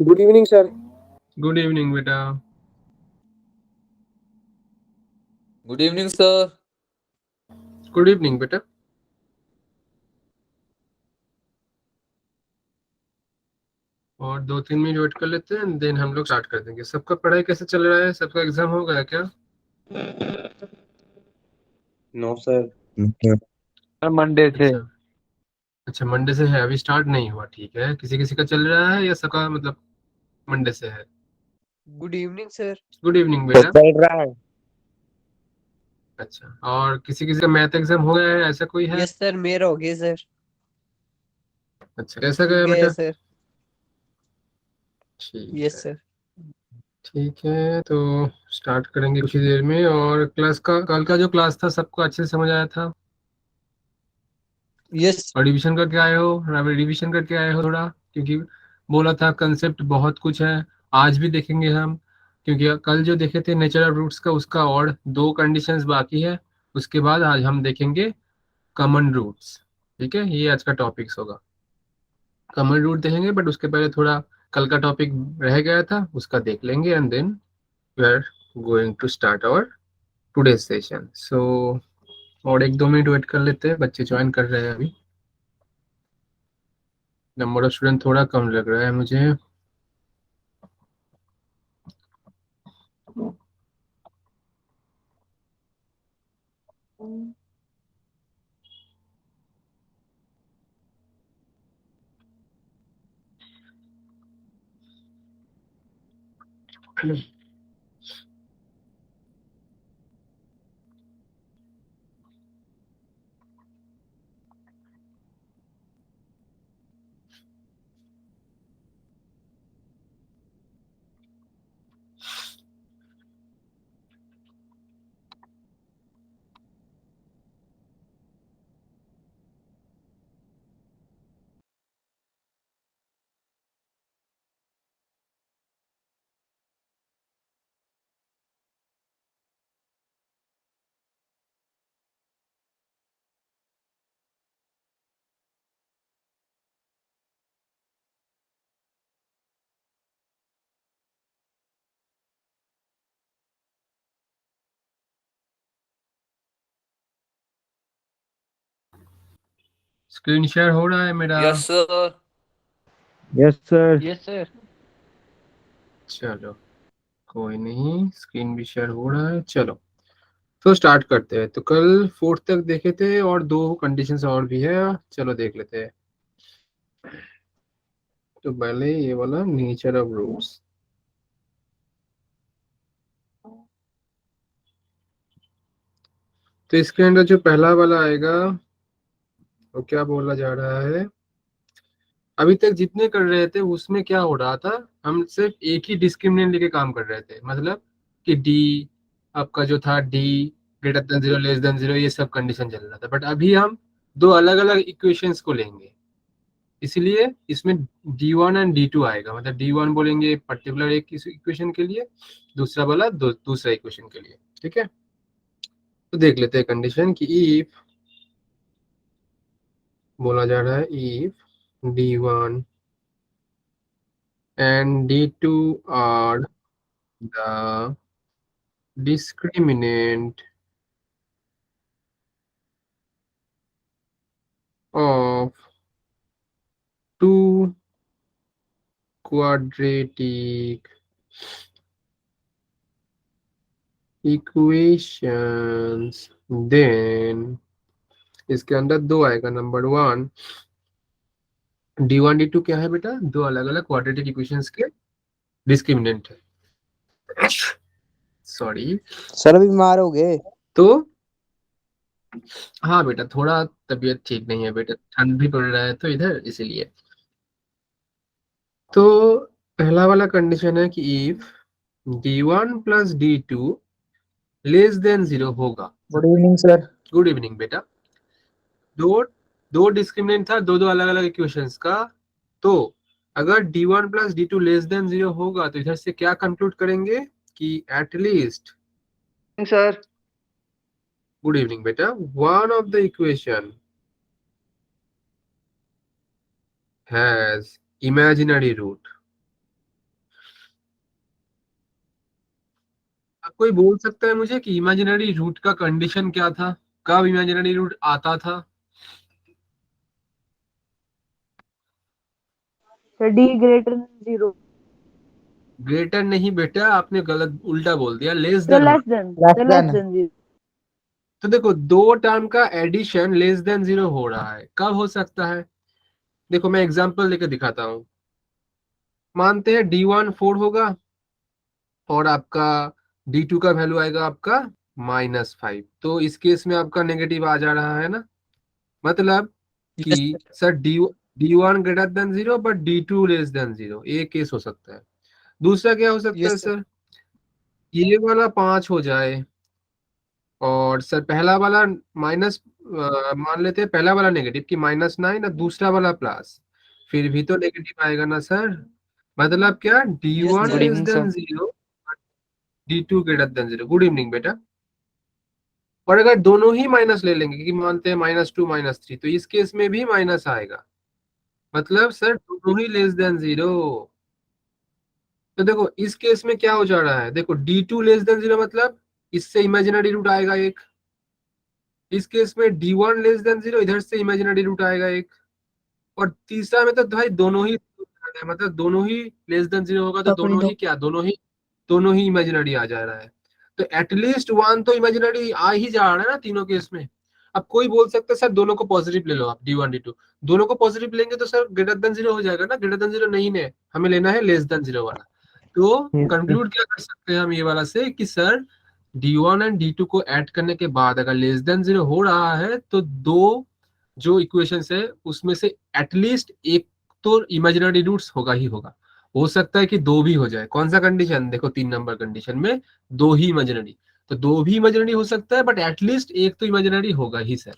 Good evening sir. Good evening बेटा। Good evening sir. Good evening बेटा। और 2-3 minute wait कर लेते हैं, देन हम लोग स्टार्ट कर देंगे। सबका पढ़ाई कैसे चल रहा है? सबका एग्जाम हो गया क्या? No sir. मंडे से। अच्छा अच्छा, मंडे से है, अभी स्टार्ट नहीं हुआ। ठीक है, किसी किसी का चल रहा है या सबका मतलब मंडे से है? Good evening sir. Good evening बेटा। चल रहा है। अच्छा, और किसी किसी का मैथ एग्जाम हो गया है, ऐसा कोई है? यस सर, मेरा हो गया सर। अच्छा, कैसा ठीक गया गया बेटा? सर। ठीक यस है। सर। ठीक है, तो स्टार्ट करेंगे कुछ ही देर में। और क्लास का कल का जो क्लास था सबको अच्छे से समझ आया था? यस। और रिवीजन करके आए हो? रिवीजन करके आए हो थोड़ा, क्योंकि बोला था कंसेप्ट बहुत कुछ है। आज भी देखेंगे हम, क्योंकि कल जो देखे थे नेचर ऑफ रूट्स का, उसका और 2 कंडीशंस बाकी है। उसके बाद आज हम देखेंगे कॉमन रूट्स। ठीक है, ये आज का टॉपिक्स होगा। कॉमन रूट देखेंगे, बट उसके पहले थोड़ा कल का टॉपिक रह गया था, उसका देख लेंगे and then we are going to start our today session. So और 1-2 मिनट वेट कर लेते हैं, बच्चे ज्वाइन कर रहे हैं अभी। नंबर ऑफ स्टूडेंट थोड़ा कम लग रहा है मुझे। स्क्रीन शेयर हो रहा है मेरा? Yes sir. Yes sir. Yes sir. चलो, कोई नहीं, स्क्रीन भी शेयर हो रहा है। चलो, तो स्टार्ट करते हैं। तो कल 4th तक देखे थे और 2 कंडीशंस और भी है, चलो देख लेते हैं। तो पहले ये वाला नेचर ऑफ रूट्स। तो इसके अंदर जो पहला वाला आएगा वो क्या बोला जा रहा है? अभी तक जितने कर रहे थे उसमें क्या हो रहा था, हम सिर्फ एक ही डिस्क्रिमिनेंट लेके काम कर रहे थे। मतलब कि डी, आपका जो था D greater than 0 less than 0, ये सब कंडीशन चल रहा था। बट अभी हम 2 अलग अलग इक्वेशंस को लेंगे, इसलिए इसमें D1 एंड D2 आएगा। मतलब D1 बोलेंगे पर्टिकुलर एक इक्वेशन के लिए, दूसरा वाला दूसरा इक्वेशन के लिए। ठीक है, तो देख लेते हैं कंडीशन कि इफ, बोला जा रहा है if D1 and D2 are the discriminant of two quadratic equations, then इसके अंदर 2 आएगा। नंबर 1, D1 D2 क्या है बेटा? 2 अलग अलग क्वाड्रेटिक इक्वेशंस के डिस्क्रिमिनेंट है। सॉरी। सर अभी बीमार हो गए। तो हाँ बेटा, थोड़ा तबीयत ठीक नहीं है बेटा, ठंड भी पड़ रहा है तो इधर, इसीलिए। तो पहला वाला कंडीशन है कि if D1 plus D2 less than 0 होगा। Good evening sir. Good evening बेटा। दो दो डिस्क्रिमिनेंट था, दो अलग अलग इक्वेशंस का। तो अगर D1 plus D2 less than 0 होगा तो इधर से क्या कंक्लूड करेंगे कि एटलीस्ट, सर। गुड इवनिंग बेटा, one of the equation has imaginary root. कोई बोल सकता है मुझे कि इमेजिनरी रूट का कंडीशन क्या था, कब इमेजिनरी रूट आता था? D greater than 0. ग्रेटर नहीं बेटा, आपने गलत उल्टा बोल दिया, less The than. less than. Less The less than. than 0. तो देखो दो टर्म का एडिशन लेस देन 0 हो रहा है, कब हो सकता है? देखो मैं एग्जांपल लेकर दिखाता हूँ। मानते हैं D1 4 होगा और आपका D2 का वैल्यू आएगा आपका -5, तो इस केस में आपका नेगेटिव आ जा रहा है ना, मतलब Yes, कि sir. Sir D1 greater than 0 but D2 less than 0, ये केस हो सकता है। दूसरा क्या हो सकता है Yes, sir. सर, ये वाला 5 हो जाए और सर पहला वाला माइनस, मान लेते हैं पहला वाला नेगेटिव कि -9 और दूसरा वाला प्लस, फिर भी तो नेगेटिव आएगा ना सर। मतलब क्या, Yes, D1 sir. Good less evening, than sir. 0, D2 greater than 0। Good evening बेटा। और अगर दोनों ही माइनस ले लेंगे कि मानते हैं -2 -3, तो इस केस में भी माइनस आएगा, मतलब सर दोनों ही लेस देन 0। तो देखो इस केस में क्या हो जा रहा है, देखो D2 लेस देन 0 मतलब इससे इमेजिनरी रूट आएगा एक, इस केस में D1 लेस देन 0 इधर से इमेजिनरी रूट आएगा एक, और तीसरा में तो भाई दोनों ही, मतलब दोनों ही लेस देन 0 होगा तो अपनी दोनों ही क्या, दोनों ही इमेजिनरी आ जा रहा है। तो एटलीस्ट वन तो इमेजिनरी आ ही जा रहा है ना तीनों केस में। अब कोई बोल सकता है सर दोनों को पॉजिटिव ले लो आप, D1 D2 दोनों को पॉजिटिव लेंगे तो सर ग्रेटर देन 0 हो जाएगा ना। ग्रेटर देन 0 नहीं है, हमें लेना है लेस देन 0 वाला। तो Yes, sir. कंक्लूड क्या कर सकते हैं हम ये वाला से कि सर D1 एंड D2 को ऐड करने के बाद अगर लेस देन 0 हो रहा है तो दो जो इक्वेशंस है उसमें से एटलीस्ट एक तो इमेजिनरी रूट्स होगा ही होगा। हो सकता है कि दो भी हो जाए, कौन सा कंडीशन, देखो 3 नंबर कंडीशन में दो ही इमेजिनरी, तो दो भी इमेजिनरी हो सकता है बट एटलीस्ट एक तो इमेजिनरी होगा ही सर।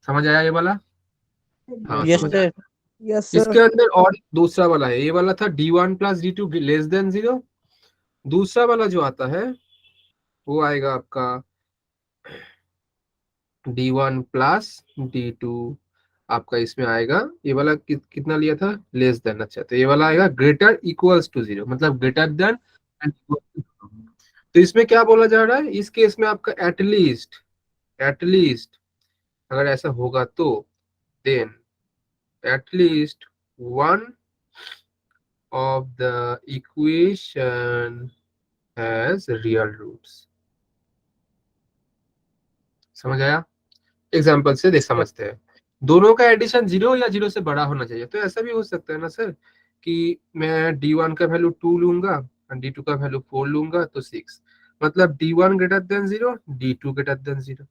समझ आया ये वाला? हाँ Yes, समझ sir. आया। Yes, इसके sir. अंदर और दूसरा वाला है, ये वाला था D1 plus D2 less than 0। दूसरा वाला जो आता है वो आएगा आपका D1 प्लस D2, आपका इसमें आएगा ये वाला कितना लिया था, लेस देन। अच्छा तो ये वाला आएगा ग्रेटर इक्वल्स टू 0, मतलब greater than and equal to 0। तो इसमें क्या बोला जा रहा है, इस केस में आपका एटलीस्ट अगर ऐसा होगा तो then at least one of the equation has real roots. समझ आया? एग्जाम्पल से देख Yes, sir. समझते हैं। दोनों का एडिशन 0 या 0 से बड़ा होना चाहिए, तो ऐसा भी हो सकता है ना सर कि मैं D1 का वैल्यू 2 लूंगा और D2 का वैल्यू 4 लूंगा तो 6, मतलब D1 greater than 0, D2 greater than 0।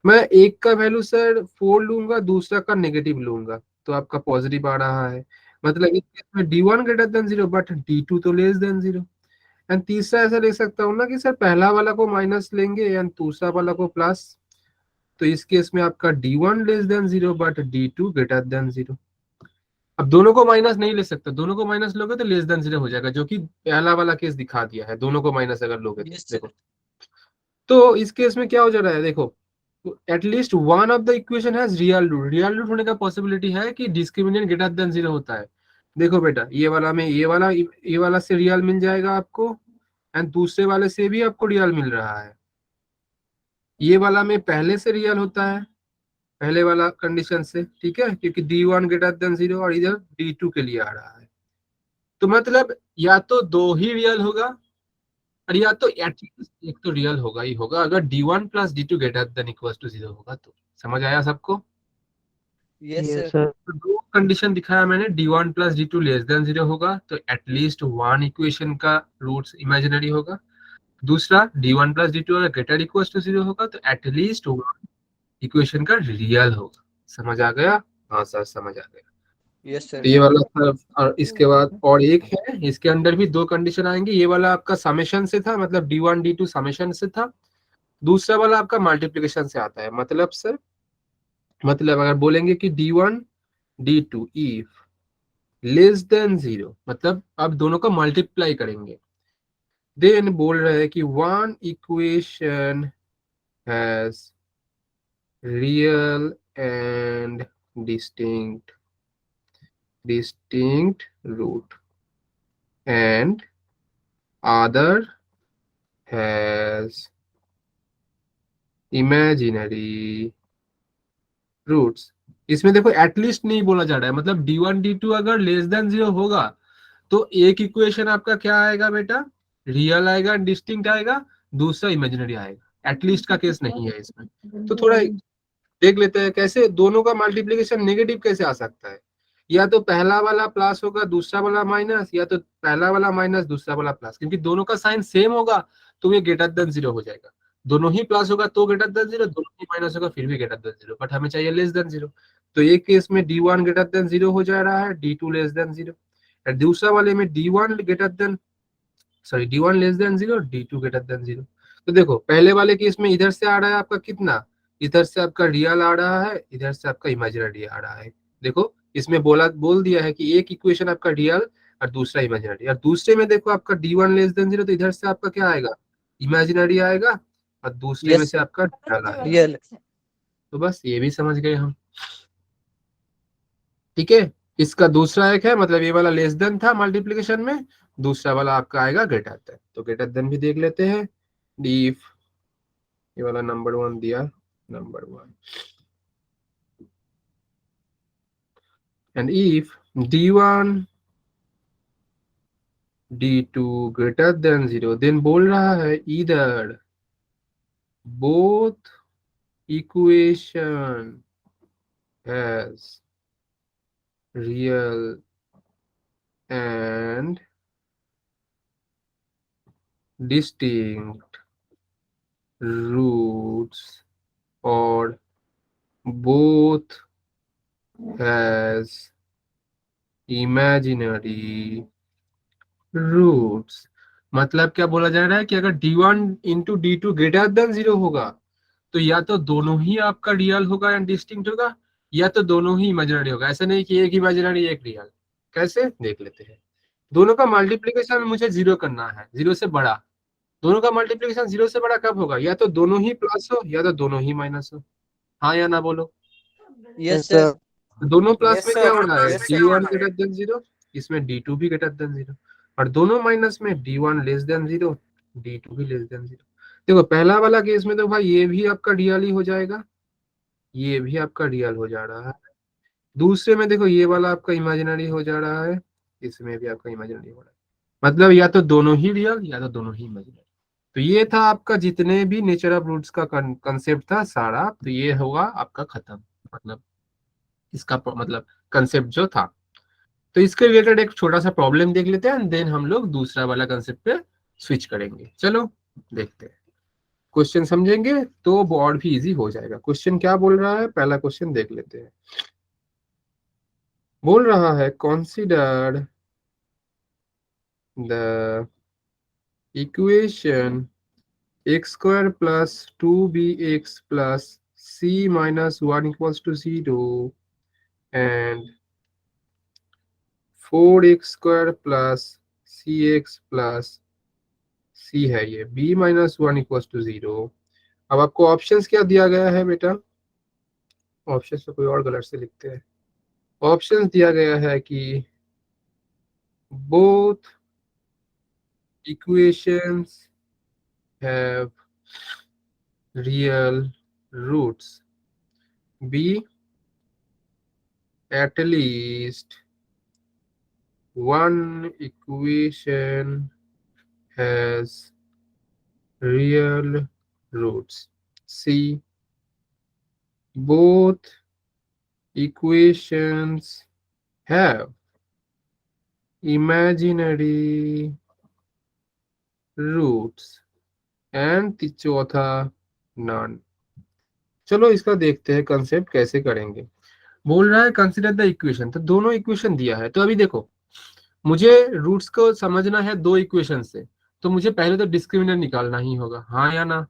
मैं एक का वैल्यू सर 4 लूंगा, दूसरा का नेगेटिव लूंगा तो आपका पॉजिटिव आ रहा है, मतलब इस केस में D1 greater than 0 but D2 तो लेस देन 0। एंड तीसरा ऐसा ले सकता हूँ ना कि सर पहला वाला को माइनस लेंगे एंड दूसरा वाला को प्लस, तो इस केस में आपका D1 less than 0 but D2 greater than 0। अब दोनों को माइनस नहीं ले सकते, दोनों को माइनस लोगे तो लेस देन 0 हो जाएगा, जो कि पहला वाला केस दिखा दिया है, दोनों को माइनस अगर लोगे तो Yes, sir. देखो। तो इस केस में क्या हो जा रहा है, देखो at least one of the equation has real root. Real root होने का पॉसिबिलिटी है कि डिस्क्रिमिनेंट ग्रेटर देन 0 होता है। देखो बेटा ये वाला में ये वाला से रियल मिल जाएगा आपको एंड दूसरे वाले से भी आपको रियल मिल रहा है। ये वाला में पहले से रियल होता है, पहले वाला कंडीशन से, ठीक है, क्योंकि D1 ग्रेटर देन 0 और इधर D2 के लिए आ रहा है। तो मतलब या तो दो ही रियल होगा और या तो एटलीस्ट एक तो रियल होगा ही होगा अगर D1 plus D2 greater than equal to 0 होगा तो। समझ आया सबको? Yes, Yes, sir. sir. तो दो कंडीशन दिखाया मैंने, D1 plus D2 less than 0 होगा तो एटलीस्ट वन इक्वेशन का रूट्स इमेजिनरी होगा। दूसरा D1 प्लस D2 अगर ग्रेटर इक्वल टू 0 होगा तो एटलीस्ट वन इक्वेशन का रियल होगा। समझ आ गया? हाँ सर समझ आ गया। Yes, sir. तो ये वाला था, और इसके बाद और एक है, इसके अंदर भी दो कंडीशन आएंगे। ये वाला आपका समेशन से था, मतलब D1 D2 समेशन से था। दूसरा वाला आपका मल्टीप्लिकेशन से आता है, मतलब सर मतलब अगर बोलेंगे कि D1 D2 if less than 0, मतलब अब दोनों का मल्टीप्लाई करेंगे, देन बोल रहे हैं कि one equation has real and distinct root and other has imaginary roots. इसमें देखो एटलीस्ट नहीं बोला जा रहा है, मतलब D1 D2 अगर लेस देन 0 होगा तो एक इक्वेशन आपका क्या आएगा बेटा, रियल आएगा, डिस्टिंक्ट आएगा, दूसरा इमेजिनरी आएगा। एटलीस्ट का केस नहीं है इसमें। तो थोड़ा देख लेते हैं कैसे दोनों का मल्टीप्लिकेशन नेगेटिव कैसे आ सकता है। या तो पहला वाला प्लस होगा दूसरा वाला माइनस, या तो पहला वाला माइनस दूसरा वाला प्लस, क्योंकि दोनों का साइन सेम होगा तो ये ग्रेटर देन 0 हो जाएगा। दोनों ही प्लस होगा तो ग्रेटर देन 0, दोनों ही माइनस होगा फिर भी ग्रेटर देन 0, बट हमें चाहिए लेस देन 0। तो एक केस में D1 ग्रेटर देन 0 हो जा रहा है, D2 लेस देन 0। और दूसरा वाले में D1 greater than D1 less than 0, D2 greater than 0। तो देखो पहले वाले केस में इधर से आ रहा है आपका कितना, इधर से आपका रियल आ रहा है, इधर से आपका इमेजिनरी आ रहा है। देखो इसमें बोल दिया है कि एक इक्वेशन आपका रियल और दूसरा इमेजिनरी। और दूसरे में देखो आपका D1 लेस देन 0, तो इधर से आपका क्या आएगा, इमेजिनरी आएगा, और दूसरे में Yes, से sir. आपका रियल आएगा। Real. तो बस ये भी समझ गए हम। ठीक है, इसका दूसरा एक है, मतलब ये वाला लेस देन था मल्टीप्लिकेशन में, दूसरा वाला आपका आएगा ग्रेटर देन। तो ग्रेटर देन भी देख लेते हैं। इफ ये वाला नंबर 1 दिया, number 1, and if D1 D2 greater than 0, then बोल रहा है इधर both equation has real and distinct roots और both has imaginary roots। मतलब क्या बोला जा रहा है कि अगर D1 into D2 greater than 0 होगा तो या तो दोनों ही आपका रियल होगा या डिस्टिंक्ट होगा, या तो दोनों ही इमेजिनरी होगा। ऐसा नहीं कि एक इमेजिनरी एक रियल। कैसे देख लेते हैं। दोनों का मल्टीप्लिकेशन मुझे 0 करना है, 0 से बड़ा। दोनों का मल्टीप्लिकेशन 0 से बड़ा कब होगा, या तो दोनों ही प्लस हो या तो दोनों ही माइनस हो। हाँ या ना बोलो। Yes, sir. दोनों प्लस Yes, में sir. क्या हो रहा है, Yes, sir. D1 greater than 0, इसमें D2 भी ग्रेटर देन 0, और दोनों माइनस में D1 लेस देन 0, D2 भी लेस देन 0। देखो पहला वाला केस में तो भाई ये भी आपका रियल ही हो जाएगा, ये भी आपका रियल हो जा रहा है। दूसरे में देखो ये वाला आपका इमेजिनरी हो जा रहा है, इसमें भी आपका इमेजिनरी हो रहा है। मतलब या तो दोनों ही रियल या तो दोनों ही इमेजिनरी। तो ये था आपका जितने भी नेचर ऑफ रूट्स का कंसेप्ट था सारा, तो ये होगा आपका खत्म। मतलब इसका मतलब कंसेप्ट जो था। तो इसके रिलेटेड एक छोटा सा प्रॉब्लम देख लेते हैं, देन हम लोग दूसरा वाला कंसेप्ट पे स्विच करेंगे। चलो देखते हैं, क्वेश्चन समझेंगे तो और भी इजी हो जाएगा। क्वेश्चन क्या बोल रहा है, पहला क्वेश्चन देख लेते हैं। बोल रहा है consider the equation x² plus 2bx plus c minus 1 equals to 0 and 4x² plus cx plus c है ये b माइनस 1 इक्वल्स टू 0। अब आपको ऑप्शंस क्या दिया गया है बेटा, ऑप्शंस तो कोई और कलर से लिखते हैं। ऑप्शंस दिया गया है कि both equations have real roots, be at least one equation has real roots, C both equations have imaginary roots, and चौथा none। चलो इसका देखते हैं कंसेप्ट कैसे करेंगे। बोल रहा है कंसिडर द इक्वेशन, तो दोनों इक्वेशन दिया है। तो अभी देखो मुझे रूट्स को समझना है दो इक्वेशन से, तो मुझे पहले तो डिस्क्रिमिनेंट निकालना ही होगा, हाँ या ना।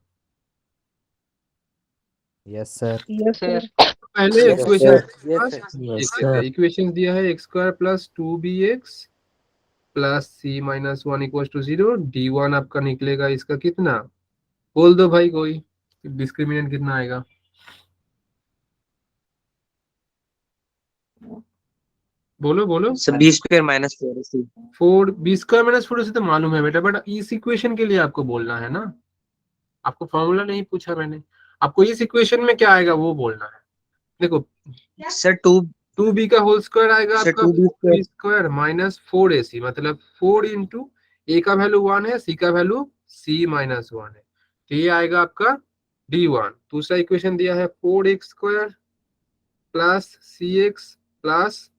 Yes sir. Yes, sir. पहले Yes, equation sir. Yes, sir. Yes देख लेते हैं। सर। इक्वेशन दिया है x² plus 2bx plus c minus 1 equal to 0। D1 आपका निकलेगा इसका कितना, बोल दो भाई कोई, डिस्क्रिमिनेंट कितना आएगा। बोलो बोलो। Sir b square minus 4ac। 4 b² - 4ac तो मालूम है बेटा, बट इस इक्वेशन के लिए आपको बोलना है ना, आपको फॉर्मूला नहीं पूछा मैंने, आपको इस इक्वेशन में क्या आएगा वो बोलना है। देखो सर 2 2b का होल स्क्वायर आएगा सर आपका 2b square. 4b² minus 4ac, मतलब 4 इंटू ए का वैल्यू 1 है, सी का वैल्यू c माइनस 1 है, तो ये आएगा आपका d1। दूसरा इक्वेशन दिया है 4x² plus cx plus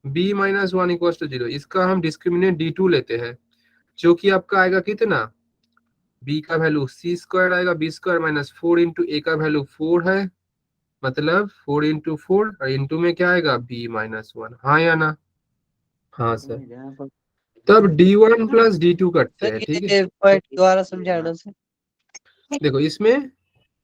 b minus 1 equal to 0। इसका हम डिस्क्रिमिनेंट d2 लेते हैं, जो कि आपका आएगा कितना, b का वैल्यू c² आएगा, b² माइनस 4 इंटू ए का वैल्यू 4 है, मतलब 4 इंटू 4, और इंटू में क्या आएगा b माइनस 1। हाँ या ना? हाँ सर। तब d1 प्लस d2 करते सर हैं, ठीक है। ये पॉइंट दोबारा समझाना सर। देखो इसमें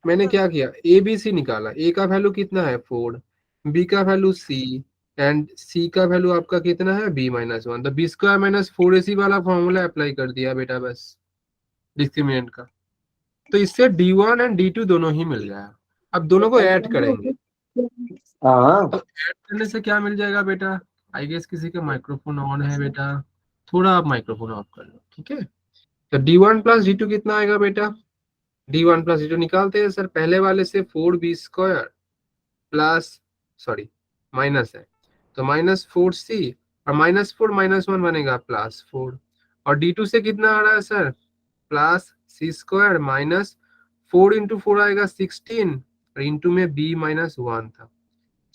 मैंने क्या किया, ए बी सी निकाला, ए का वैल्यू कितना है 4, बी का वैल्यू c, एंड c का वैल्यू आपका कितना है b माइनस 1, तो b² माइनस 4ac वाला फॉर्मूला अप्लाई कर दिया बेटा बस डिस्क्रिमिनेंट का, तो इससे d1 एंड d2 दोनों ही मिल गया। अब दोनों को ऐड करेंगे, हाँ तो ऐड करने से क्या मिल जाएगा बेटा, आई गेस किसी का माइक्रोफोन ऑन है बेटा, थोड़ा आप माइक्रोफोन ऑफ कर लो, ठीक है। तो d1 प्लस d2 कितना आएगा बेटा, d1 प्लस d2 निकालते हैं सर, पहले वाले से 4b² प्लस, सॉरी माइनस है, तो माइनस 4c, और माइनस 4 माइनस 1 बनेगा प्लस 4, और d2 से कितना आ रहा है sir, plus c² minus 4 into 4 आएगा 16, और इंटू में b माइनस 1 था,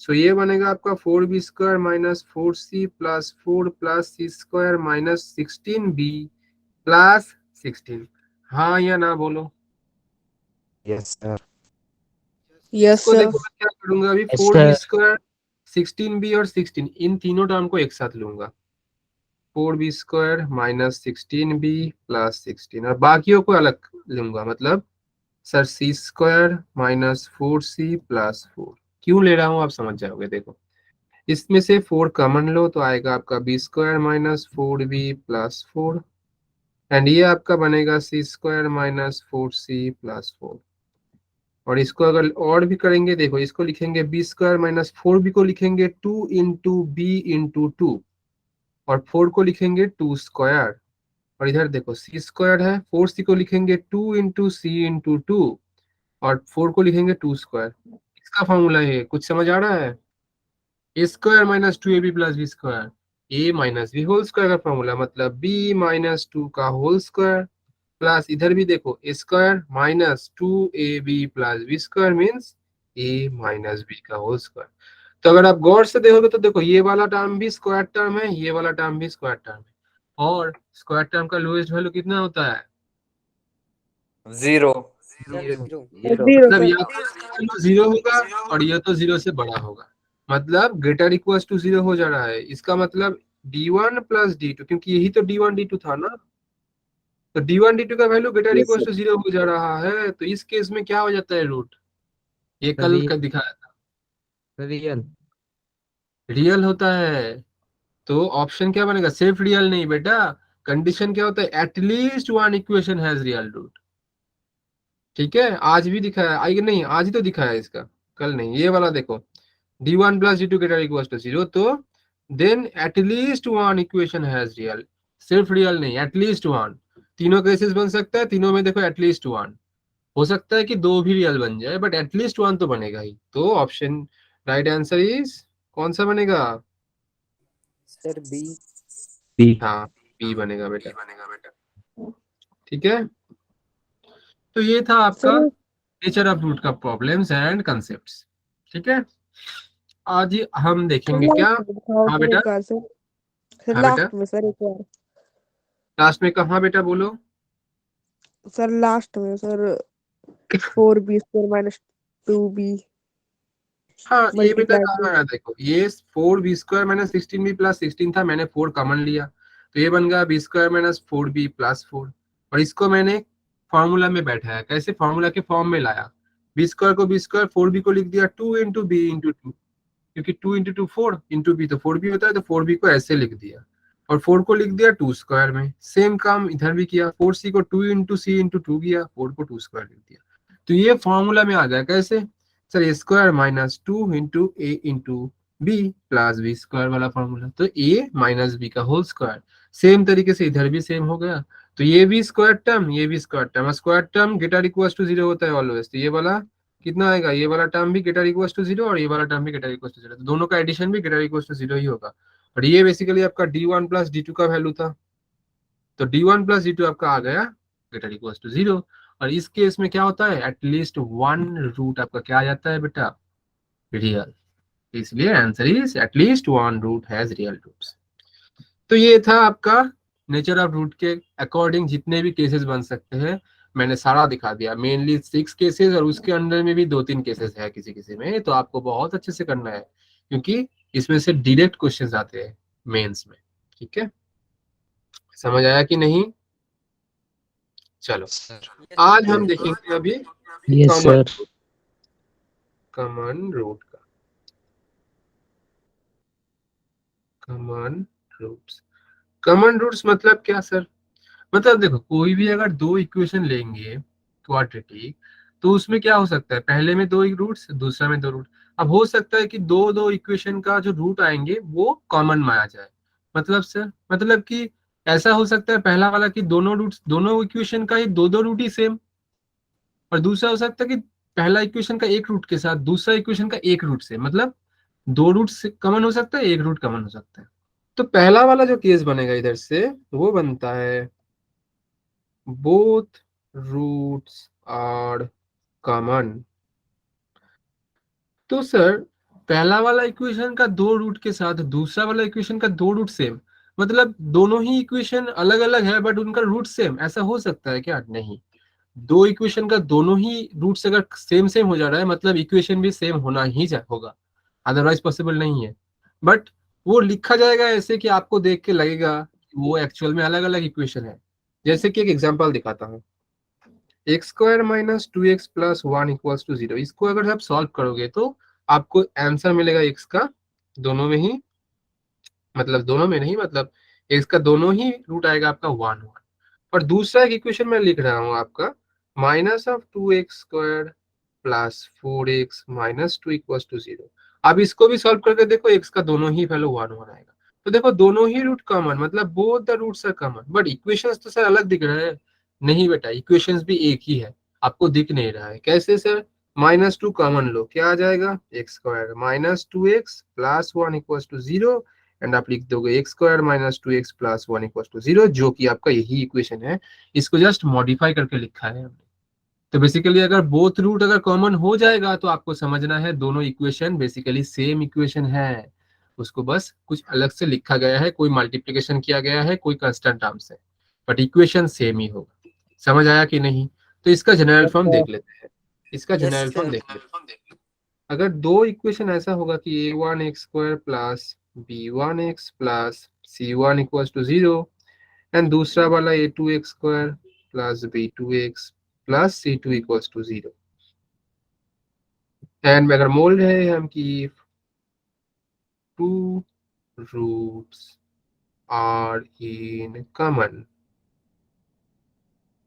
सो ये बनेगा आपका 4b² minus 4c plus 4 plus c² minus 16b plus 16। हाँ या ना बोलो। Yes sir. यस इसको सर। देखो मैं क्या करूंगा अभी, 4b² 16b और 16 इन तीनों टर्म को एक साथ लूंगा, 4b² माइनस 16b प्लस 16, और बाकियों को अलग लूंगा, मतलब sir c² minus 4c plus 4। क्यों ले रहा हूँ आप समझ जाओगे। देखो इसमें से 4 कॉमन लो तो आएगा आपका b² minus 4b plus 4, and ये आपका बनेगा c² माइनस 4c प्लस 4, और इसको अगर और भी करेंगे, देखो इसको लिखेंगे b² माइनस 4b को लिखेंगे 2 इंटू बी इंटू 2, और 4 को लिखेंगे 2², और इधर देखो c² है, 4c को लिखेंगे 2 इंटू सी इंटू 2, और 4 को लिखेंगे 2²। इसका फॉर्मूला है, कुछ समझ आ रहा है, a² minus 2ab plus b², a minus b whole square का फॉर्मूला, मतलब b माइनस 2 का होल स्क्वायर, प्लस इधर भी देखो a² minus 2ab plus b² means a minus b का होल स्क्वायर। तो अगर आप गौर से देखोगे तो देखो ये वाला टर्म भी स्क्वायर टर्म है, ये वाला टर्म भी स्क्वायर टर्म है, और स्क्वायर टर्म का लोएस्ट वैल्यू कितना होता है, 0। मतलब या तो 0 होगा और ये तो 0 से बड़ा होगा, मतलब ग्रेटर इक्वल टू 0 हो जा रहा है। इसका मतलब d1 प्लस d2, क्योंकि यही तो d1 d2 था ना, तो d1 d2 का value greater Yes, equal sir. To 0 हो जा रहा है, तो इस केस में क्या हो जाता है रूट, ये कल का दिखाया था, रियल रियल होता है। तो ऑप्शन क्या बनेगा, सिर्फ रियल नहीं बेटा, कंडीशन क्या होता है, at least one equation has real root, ठीक है। आज भी दिखाया, आई नहीं आज ही तो दिखाया इसका, कल नहीं, ये वाला देखो d1 plus d2 greater equal to 0, तो then at least one equation has real, सिर्फ रियल नहीं एटलीस्ट वन, तीनों केसेस बन सकता है, तीनों में देखो एटलीस्ट वन, हो सकता है कि 2 भी रियल बन जाए, बट एटलीस्ट वन तो बनेगा ही, तो ऑप्शन राइट आंसर इज कौन सा बनेगा, सर बी। हाँ बी बनेगा बेटा, ठीक है। तो ये था आपका सर नेचर ऑफ रूट का प्रॉब्लम्स एंड कंसेप्ट्स, ठीक है। आज ही हम देखेंगे क्या, हाँ बेटा, सर हाँ बेटा, लास्ट में सर एक बार, लास्ट में कहाँ बेटा बोलो, सर लास्ट में सर 4b² माइनस 2b हाँ ये बेटा मल्टीप्लाई कहाँ है, देखो ये 4b² माइनस 16b प्लस 16 था, मैंने 4 कॉमन लिया, तो ये बन गया b² माइनस 4b प्लस 4, और इसको मैंने फॉर्मूला में बैठाया, कैसे फॉर्मूला के फॉर्म में लाया, b² को b², 4b को लिख दिया 2 इंटू बी इंटू 2, क्योंकि 2 इंटू 2 4 इंटू बी तो 4b होता है, तो 4b को ऐसे लिख दिया, और 4 को लिख दिया 2² में, सेम काम इधर भी किया, 4c को 2 इंटू सी इंटू 2 किया, 4 को 2² लिख दिया, तो ये फॉर्मूला में आ गया, कैसे sir a² minus 2 into a into b plus b square वाला फॉर्मूला, तो ए माइनस बी का होल स्क्वायर। सेम तरीके से इधर भी सेम हो गया, तो ये भी स्क्वायर टर्म, ये भी square term, square term greater equal to zero होता है ऑलवेज, तो ये वाला कितना आएगा, ये वाला टर्म भी ग्रेटर इक्वल टू जीरो और ये वाला टर्म भी ग्रेटर इक्वल टू जीरो, तो दोनों का एडिशन भी ग्रेटर इक्वल टू जीरो ही होगा। और ये बेसिकली आपका d1 प्लस d2 का वैल्यू था, तो d1 प्लस d2 आपका आ गया ग्रेटर इक्वल टू जीरो। और इस केस में क्या होता है, एटलीस्ट वन रूट आपका क्या आ जाता है बेटा, रियल, इसलिए answer is at least one root has real roots. तो ये था आपका नेचर ऑफ रूट के अकॉर्डिंग जितने भी केसेस बन सकते हैं मैंने सारा दिखा दिया, मेनली 6 केसेस और उसके अंदर में भी 2-3 केसेस है किसी किसी में, तो आपको बहुत अच्छे से करना है क्योंकि इसमें से डायरेक्ट क्वेश्चंस आते हैं मेंस में। ठीक है, समझ आया कि नहीं? चलो आज हम देखेंगे अभी यस सर। कॉमन रूट का, कॉमन रूट्स। कॉमन रूट्स मतलब क्या सर? मतलब देखो कोई भी अगर दो इक्वेशन लेंगे क्वाड्रेटिक, तो उसमें क्या हो सकता है, पहले में दो रूट्स, दूसरा में दो रूट। अब हो सकता है कि दो दो इक्वेशन का जो रूट आएंगे वो कॉमन में आ जाए। मतलब सर, मतलब कि ऐसा हो सकता है पहला वाला कि दोनों रूट्स, दोनों इक्वेशन का ही दो दो रूट ही सेम, और दूसरा हो सकता है कि पहला इक्वेशन का एक रूट के साथ दूसरा इक्वेशन का एक रूट से, मतलब दो रूट कॉमन हो सकता है, एक रूट कॉमन हो सकता है। तो पहला वाला जो केस बनेगा इधर से वो बनता है both roots are common। तो सर पहला वाला इक्वेशन का दो रूट के साथ दूसरा वाला इक्वेशन का दो रूट सेम, मतलब दोनों ही इक्वेशन अलग अलग है बट उनका रूट सेम, ऐसा हो सकता है क्या? नहीं, दो इक्वेशन का दोनों ही रूट्स अगर सेम सेम हो जा रहा है मतलब इक्वेशन भी सेम होना ही होगा, अदरवाइज पॉसिबल नहीं है। बट वो लिखा जाएगा ऐसे कि आपको देख के लगेगा कि वो एक्चुअल में अलग अलग इक्वेशन है। जैसे कि एक एग्जांपल दिखाता हूँ, x square minus two x plus one equals to zero, इसको अगर आप सॉल्व करोगे तो आपको आंसर मिलेगा एक्स का दोनों में ही, मतलब दोनों में नहीं, मतलब एक्स का दोनों ही रूट आएगा आपका वन वन। और दूसरा एक इक्वेशन मैं लिख रहा हूँ आपका minus of two x square plus four x minus two equals to zero. अब इसको भी सॉल्व करके देखो, एक्स का दोनों ही वैल्यू वन वन आएगा, तो देखो दोनों ही रूट कॉमन, मतलब both the roots are common, but equations तो सर अलग दिख रहे हैं। नहीं बेटा, इक्वेशंस भी एक ही है, आपको दिख नहीं रहा है। कैसे सर? माइनस टू कॉमन लो, क्या आ जाएगा, x square minus two x plus one equals to zero, and आप लिख दोगे x square minus two x plus one equals to zero, जो कि आपका यही इक्वेशन है। इसको जस्ट मॉडिफाई करके लिखा है हमने। तो बेसिकली अगर बोथ रूट अगर कॉमन हो जाएगा तो आपको समझना है दोनों इक्वेशन बेसिकली सेम इक्वेशन है, उसको बस कुछ अलग से लिखा गया है, कोई मल्टीप्लिकेशन किया गया है, कोई कांस्टेंट टर्म से, बट इक्वेशन सेम ही होगा। समझ आया कि नहीं? तो इसका जनरल फॉर्म देख लेते हैं, इसका जनरल फॉर्म देख लेते हैं। अगर दो इक्वेशन ऐसा होगा कि a one x square plus b one x plus c one equal to zero, and दूसरा वाला a two x square plus b two x plus c two equals to zero, and अगर मोल रहे हम कि two roots are in common,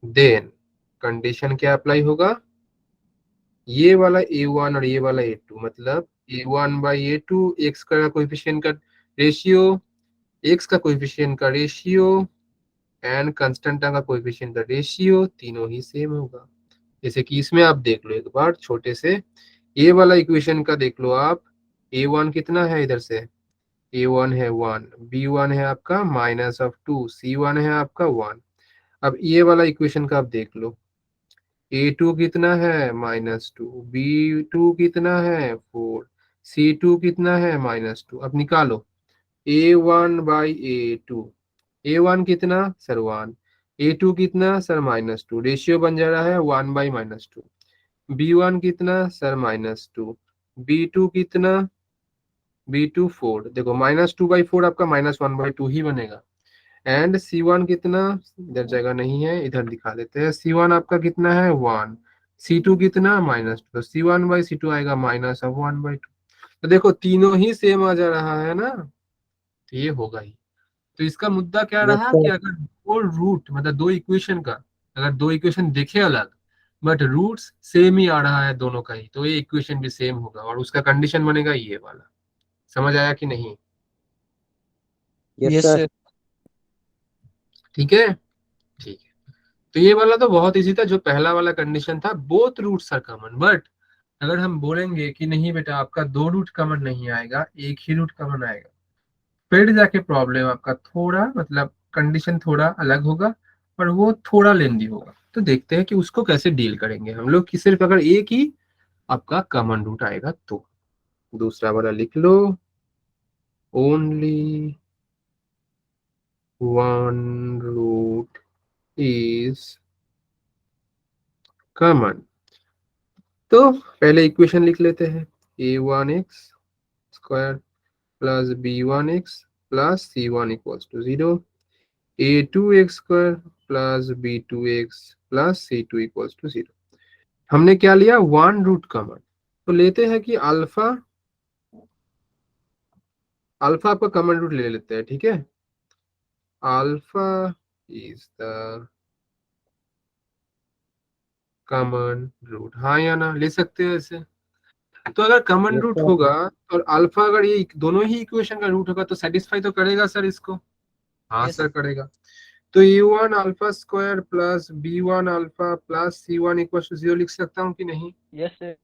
then condition क्या apply होगा, ये वाला a1 और ये वाला a2, मतलब a1 बाई a2 एक्स का कोएफिशिएंट का रेशियो, एक्स का कोएफिशिएंट का रेशियो एंड कांस्टेंट का कोएफिशिएंट का रेशियो तीनों ही सेम होगा। जैसे कि इसमें आप देख लो एक बार छोटे से, ए वाला इक्वेशन का देख लो आप, a1 कितना है इधर से, a1 है 1, b1 है आपका माइनस ऑफ 2, c1 है आपका 1। अब ये वाला इक्वेशन का आप देख लो, a2 कितना है -2, b2 कितना है 4, c2 कितना है -2। अब निकालो a1 बाई a2, a1 कितना सर 1, a2 कितना सर -2, रेशियो बन जा रहा है 1 बाई -2। b1 कितना सर -2, b2 कितना, b2 4, देखो -2 बाई 4 आपका -1 बाई 2 ही बनेगा। एंड C1 कितना, इधर जगह नहीं है इधर दिखा देते हैं, C1 आपका कितना है 1, C2 कितना -2, तो C1 बाई C2 आएगा -1/2। तो देखो तीनों ही सेम आ जा रहा है ना, तो ये होगा ही। तो इसका मुद्दा क्या रहा कि अगर दो रूट मतलब दो इक्वेशन का, अगर दो इक्वेशन दिखे अलग बट रूट्स सेम ही आ रहा है दोनों का ही, तो ये इक्वेशन भी सेम होगा और उसका कंडीशन बनेगा ये वाला। समझ आया कि नहीं? Yes yes sir. सर। ठीक है, ठीक है। तो ये वाला तो बहुत इजी था, जो पहला वाला कंडीशन था, both roots are common. But अगर हम बोलेंगे कि नहीं बेटा आपका दो रूट कॉमन नहीं आएगा, एक ही रूट कॉमन आएगा, फिर जाके प्रॉब्लम आपका थोड़ा मतलब कंडीशन थोड़ा अलग होगा और वो थोड़ा लेंदी होगा। तो देखते हैं कि उसको कैसे डील करेंगे हम लोग, कि सिर्फ अगर एक ही आपका कॉमन रूट आएगा तो। दूसरा वाला लिख लो, only one root is common. तो पहले इक्वेशन लिख लेते हैं, a1x स्क्वायर प्लस b1x प्लस c1 equals to 0, a2x square plus b2x प्लस c2 इक्वल्स टू 0। हमने क्या लिया, वन रूट कॉमन। तो लेते हैं कि अल्फा अल्फा आपका कॉमन रूट ले लेते हैं, ठीक है। Alpha is the common root, हाँ या ना, ले सकते हैं ऐसे। तो अगर कॉमन यस रूट सर। होगा और अल्फा अगर ये दोनों ही इक्वेशन का रूट होगा तो सेटिस्फाई तो करेगा सर इसको। हाँ Yes. सर करेगा। तो u1 alpha square plus b1 alpha plus c1 equal to 0 लिख सकता हूँ कि नहीं? Yes sir.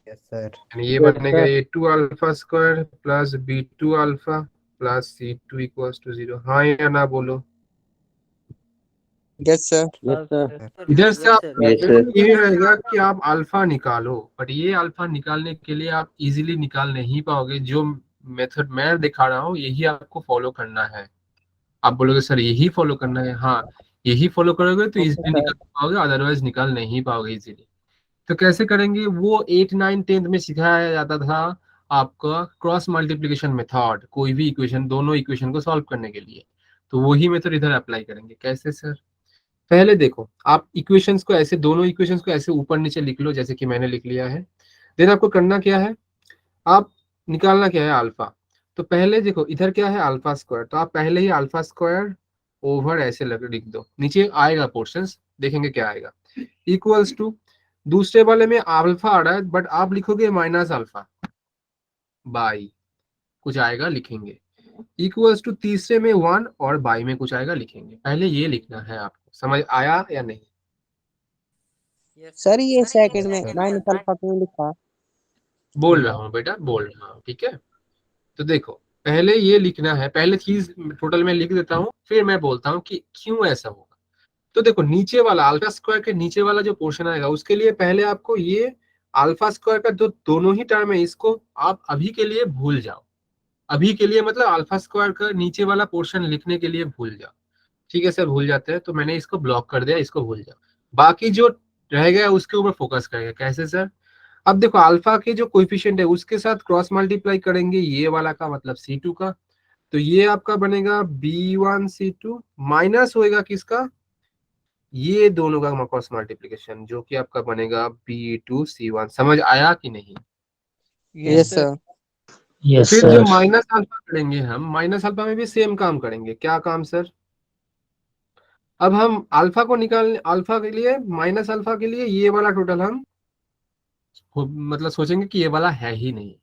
Yes sir. यानी ये Yes, बनेगा sir. a2 alpha square plus b2 alpha plus c2 equal to 0, हाँ या ना बोलो। Yes sir. Yes, sir. इधर से आप Yes, sir. ये रहेगा कि आप अल्फा निकालो, बट ये अल्फा निकालने के लिए आप इजीली निकाल नहीं पाओगे। जो मेथड मैं दिखा रहा हूँ यही आपको फॉलो करना है। आप बोलोगे सर यही फॉलो करना है, हाँ यही फॉलो करोगे तो इजीली निकाल पाओगे, अदरवाइज निकाल नहीं पाओगे इजीली। तो कैसे करेंगे, वो 8 9 10 में सिखाया जाता था आपका क्रॉस मल्टीप्लिकेशन मेथड, कोई भी इक्वेशन, दोनों इक्वेशन को सॉल्व करने के लिए। तो वही मेथड इधर अप्लाई करेंगे। कैसे सर? पहले देखो, आप इक्वेशंस को ऐसे, दोनों इक्वेशंस को ऐसे ऊपर नीचे लिख लो जैसे कि मैंने लिख लिया है। देन आपको करना क्या है, आप निकालना क्या है, अल्फा। तो पहले देखो इधर क्या है, अल्फा स्क्वायर, तो आप पहले ही अल्फा स्क्वायर ओवर ऐसे लिख दो, नीचे आएगा पोर्शंस, देखेंगे क्या आएगा, इक्वल्स टू, दूसरे वाले में अल्फा आ रहा है बट आप लिखोगे माइनस अल्फा बाई कुछ आएगा लिखेंगे, इक्वल्स टू तीसरे में 1 और बाई में कुछ आएगा लिखेंगे। पहले ये लिखना है आपको, समझ आया या नहीं? सर ये सेकंड में सर। माइनस अल्फा क्यों लिखा? बोल रहा हूँ बेटा, बोल रहा हूँ, ठीक है। तो देखो पहले ये लिखना है, पहले चीज टोटल में लिख देता हूँ, फिर मैं बोलता हूँ कि क्यों ऐसा होगा। तो देखो नीचे वाला अल्फा स्क्वायर के नीचे वाला जो पोर्शन आएगा उसके लिए पहले आपको ये अल्फा स्क्वायर का जो दोनों ही टर्म है इसको आप अभी के लिए भूल जाओ। अभी के लिए मतलब अल्फा स्क्वायर का नीचे वाला पोर्शन लिखने के लिए भूल जाओ। ठीक है सर, भूल जाते हैं तो मैंने इसको ब्लॉक कर दिया, इसको भूल जाओ। बाकी जो रह गया उसके ऊपर फोकस करेगा। कैसे सर? अब देखो अल्फा के जो कोएफिशिएंट है उसके साथ क्रॉस मल्टीप्लाई करेंगे ये वाला का मतलब C2 का, तो ये आपका बनेगा B1C2 माइनस होएगा किसका, ये दोनों का क्रॉस मल्टीप्लिकेशन जो कि आपका बनेगा B2C1। समझ आया कि नहीं? Yes sir. यस फिर जो सर। माइनस अल्फा करेंगे हम, माइनस अल्फा में भी सेम काम करेंगे। क्या काम सर? अब हम अल्फा को निकालने, अल्फा के लिए माइनस अल्फा के लिए ये वाला टोटल हम मतलब सोचेंगे कि ये वाला है ही नहीं,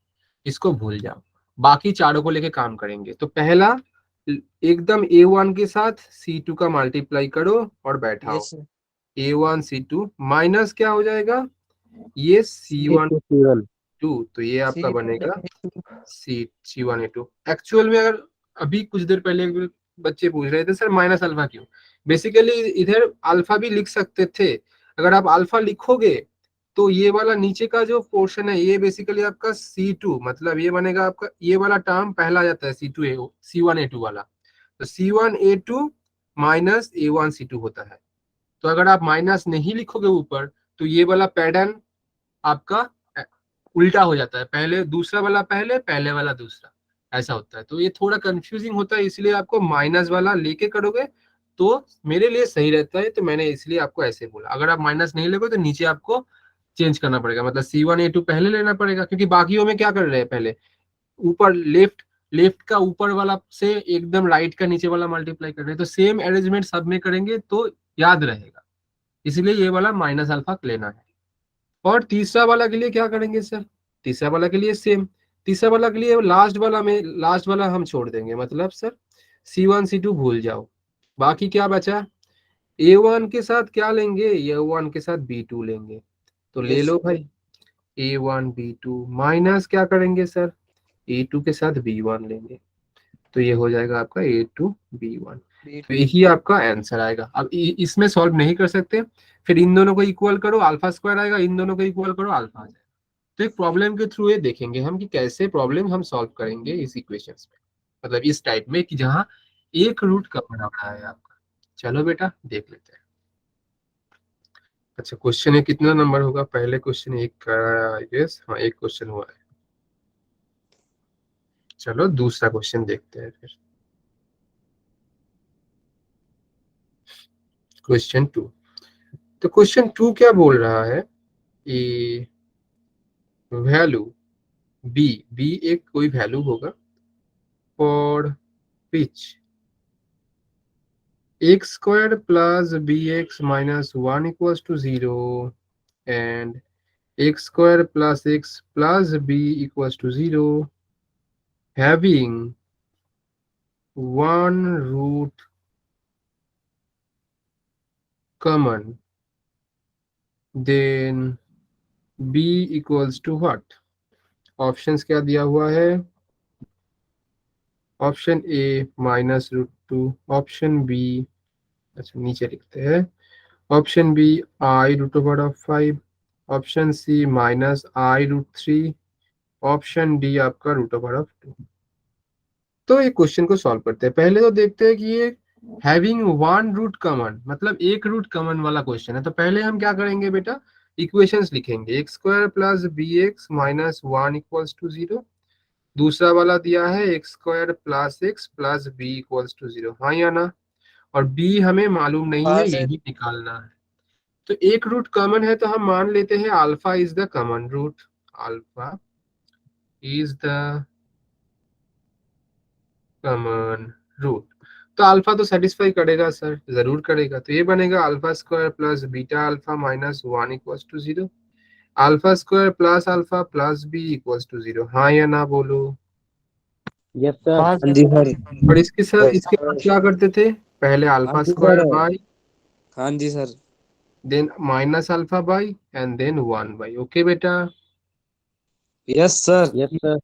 इसको भूल जाओ, बाकी चारों को लेके काम करेंगे। तो पहला एकदम A1 के साथ C2 का मल्टीप्लाई करो और बैठाओ, yes sir. A1 C2 minus क्या हो जाएगा, ये C1 Equal. 2, तो ये आपका सी बनेगा C1 A2। एक्चुअल में अगर अभी कुछ देर पहले बच्चे पूछ रहे थे सर माइनस अल्फा क्यों, बेसिकली इधर अल्फा भी लिख सकते थे। अगर आप अल्फा लिखोगे तो ये वाला नीचे का जो पोर्शन है ये बेसिकली आपका C2, मतलब ये बनेगा आपका, ये वाला टर्म पहला आ जाता है C1 A2 वाला, तो C1 A2 minus A1 C2 होता है। तो अगर आप माइनस नहीं लिखोगे ऊपर तो ये वाला पैटर्न आपका उल्टा हो जाता है, पहले दूसरा वाला पहले, पहले वाला दूसरा, ऐसा होता है। तो ये थोड़ा कंफ्यूजिंग होता है, इसलिए आपको माइनस वाला लेके करोगे तो मेरे लिए सही रहता है, तो मैंने इसलिए आपको ऐसे बोला। अगर आप माइनस नहीं लोगे तो नीचे आपको चेंज करना पड़ेगा, मतलब C1 A2 पहले लेना पड़ेगा, क्योंकि बाकियों में क्या कर रहे हैं, पहले ऊपर लेफ्ट, लेफ्ट का ऊपर वाला से एकदम राइट का नीचे वाला मल्टीप्लाई कर रहे हैं, तो सेम अरेंजमेंट सब में करेंगे तो याद रहेगा, इसलिए ये वाला माइनस अल्फा लेना है। और तीसरा वाला के लिए क्या करेंगे सर? तीसरा वाला के लिए सेम, तीसरा वाला के लिए लास्ट वाला हम छोड़ देंगे, मतलब सर C1 C2 भूल जाओ। बाकी क्या बचा, A1 के साथ क्या लेंगे, A1 के साथ B2 लेंगे। तो ले लो भाई A1 B2 माइनस क्या करेंगे सर, A2 के साथ B1 लेंगे। तो ये हो जाएगा आपका A2 B1। तो यही आपका आंसर आएगा। अब इसमें सॉल्व नहीं कर सकते, फिर इन दोनों को इक्वल करो, अल्फा स्क्वायर आएगा, इन दोनों को इक्वल करो, अल्फा आ जाएगा। तो एक प्रॉब्लम के थ्रू ये देखेंगे हम कि कैसे प्रॉब्लम हम सॉल्व करेंगे इस इक्वेशंस में, मतलब इस टाइप में कि जहां एक रूट कम रहा है आपका। चलो बेटा देख लेते हैं। अच्छा क्वेश्चन है, कितना नंबर होगा, पहले क्वेश्चन एक का आई गेस, हाँ एक क्वेश्चन हुआ है। चलो दूसरा क्वेश्चन देखते हैं फिर। क्वेश्चन 2। तो क्वेश्चन 2 क्या बोल रहा है, ए वैल्यू बी एक कोई वैल्यू होगा for which x square plus bx minus 1 equals to 0 and x square plus x plus b equals to 0 having one root common, then b equals to what? Options क्या दिया हुआ है, option A -√2, option B, अच्छा नीचे लिखते हैं, option b i√5, option c -i√3, option d आपका √2। तो ये क्वेश्चन को सॉल्व करते हैं। पहले तो देखते हैं कि ये हैविंग वन रूट कॉमन, मतलब एक रूट कॉमन वाला क्वेश्चन है। तो पहले हम क्या करेंगे बेटा, इक्वेशंस लिखेंगे, x square plus b x minus 1 equals to 0। दूसरा वाला दिया है x square plus x plus b equals to 0, हाँ या ना। और बी हमें मालूम नहीं हाँ है, सर। यही निकालना है। तो एक रूट कॉमन है तो हम मान लेते हैं alpha is the common root, alpha is the common root. तो अल्फा तो सेटिस्फाई करेगा सर, जरूर करेगा। तो ये बनेगा alpha square plus beta alpha minus 1 equals to 0, alpha square plus alpha plus b equals to 0, हाँ या ना बोलो। Yes sir. हाँ जी सर। और इसके साथ क्या करते थे, पहले अल्फा स्क्वायर बाई, हाँ जी sir. Then minus alpha by and then 1 by. Okay बेटा। Yes sir. Yes sir.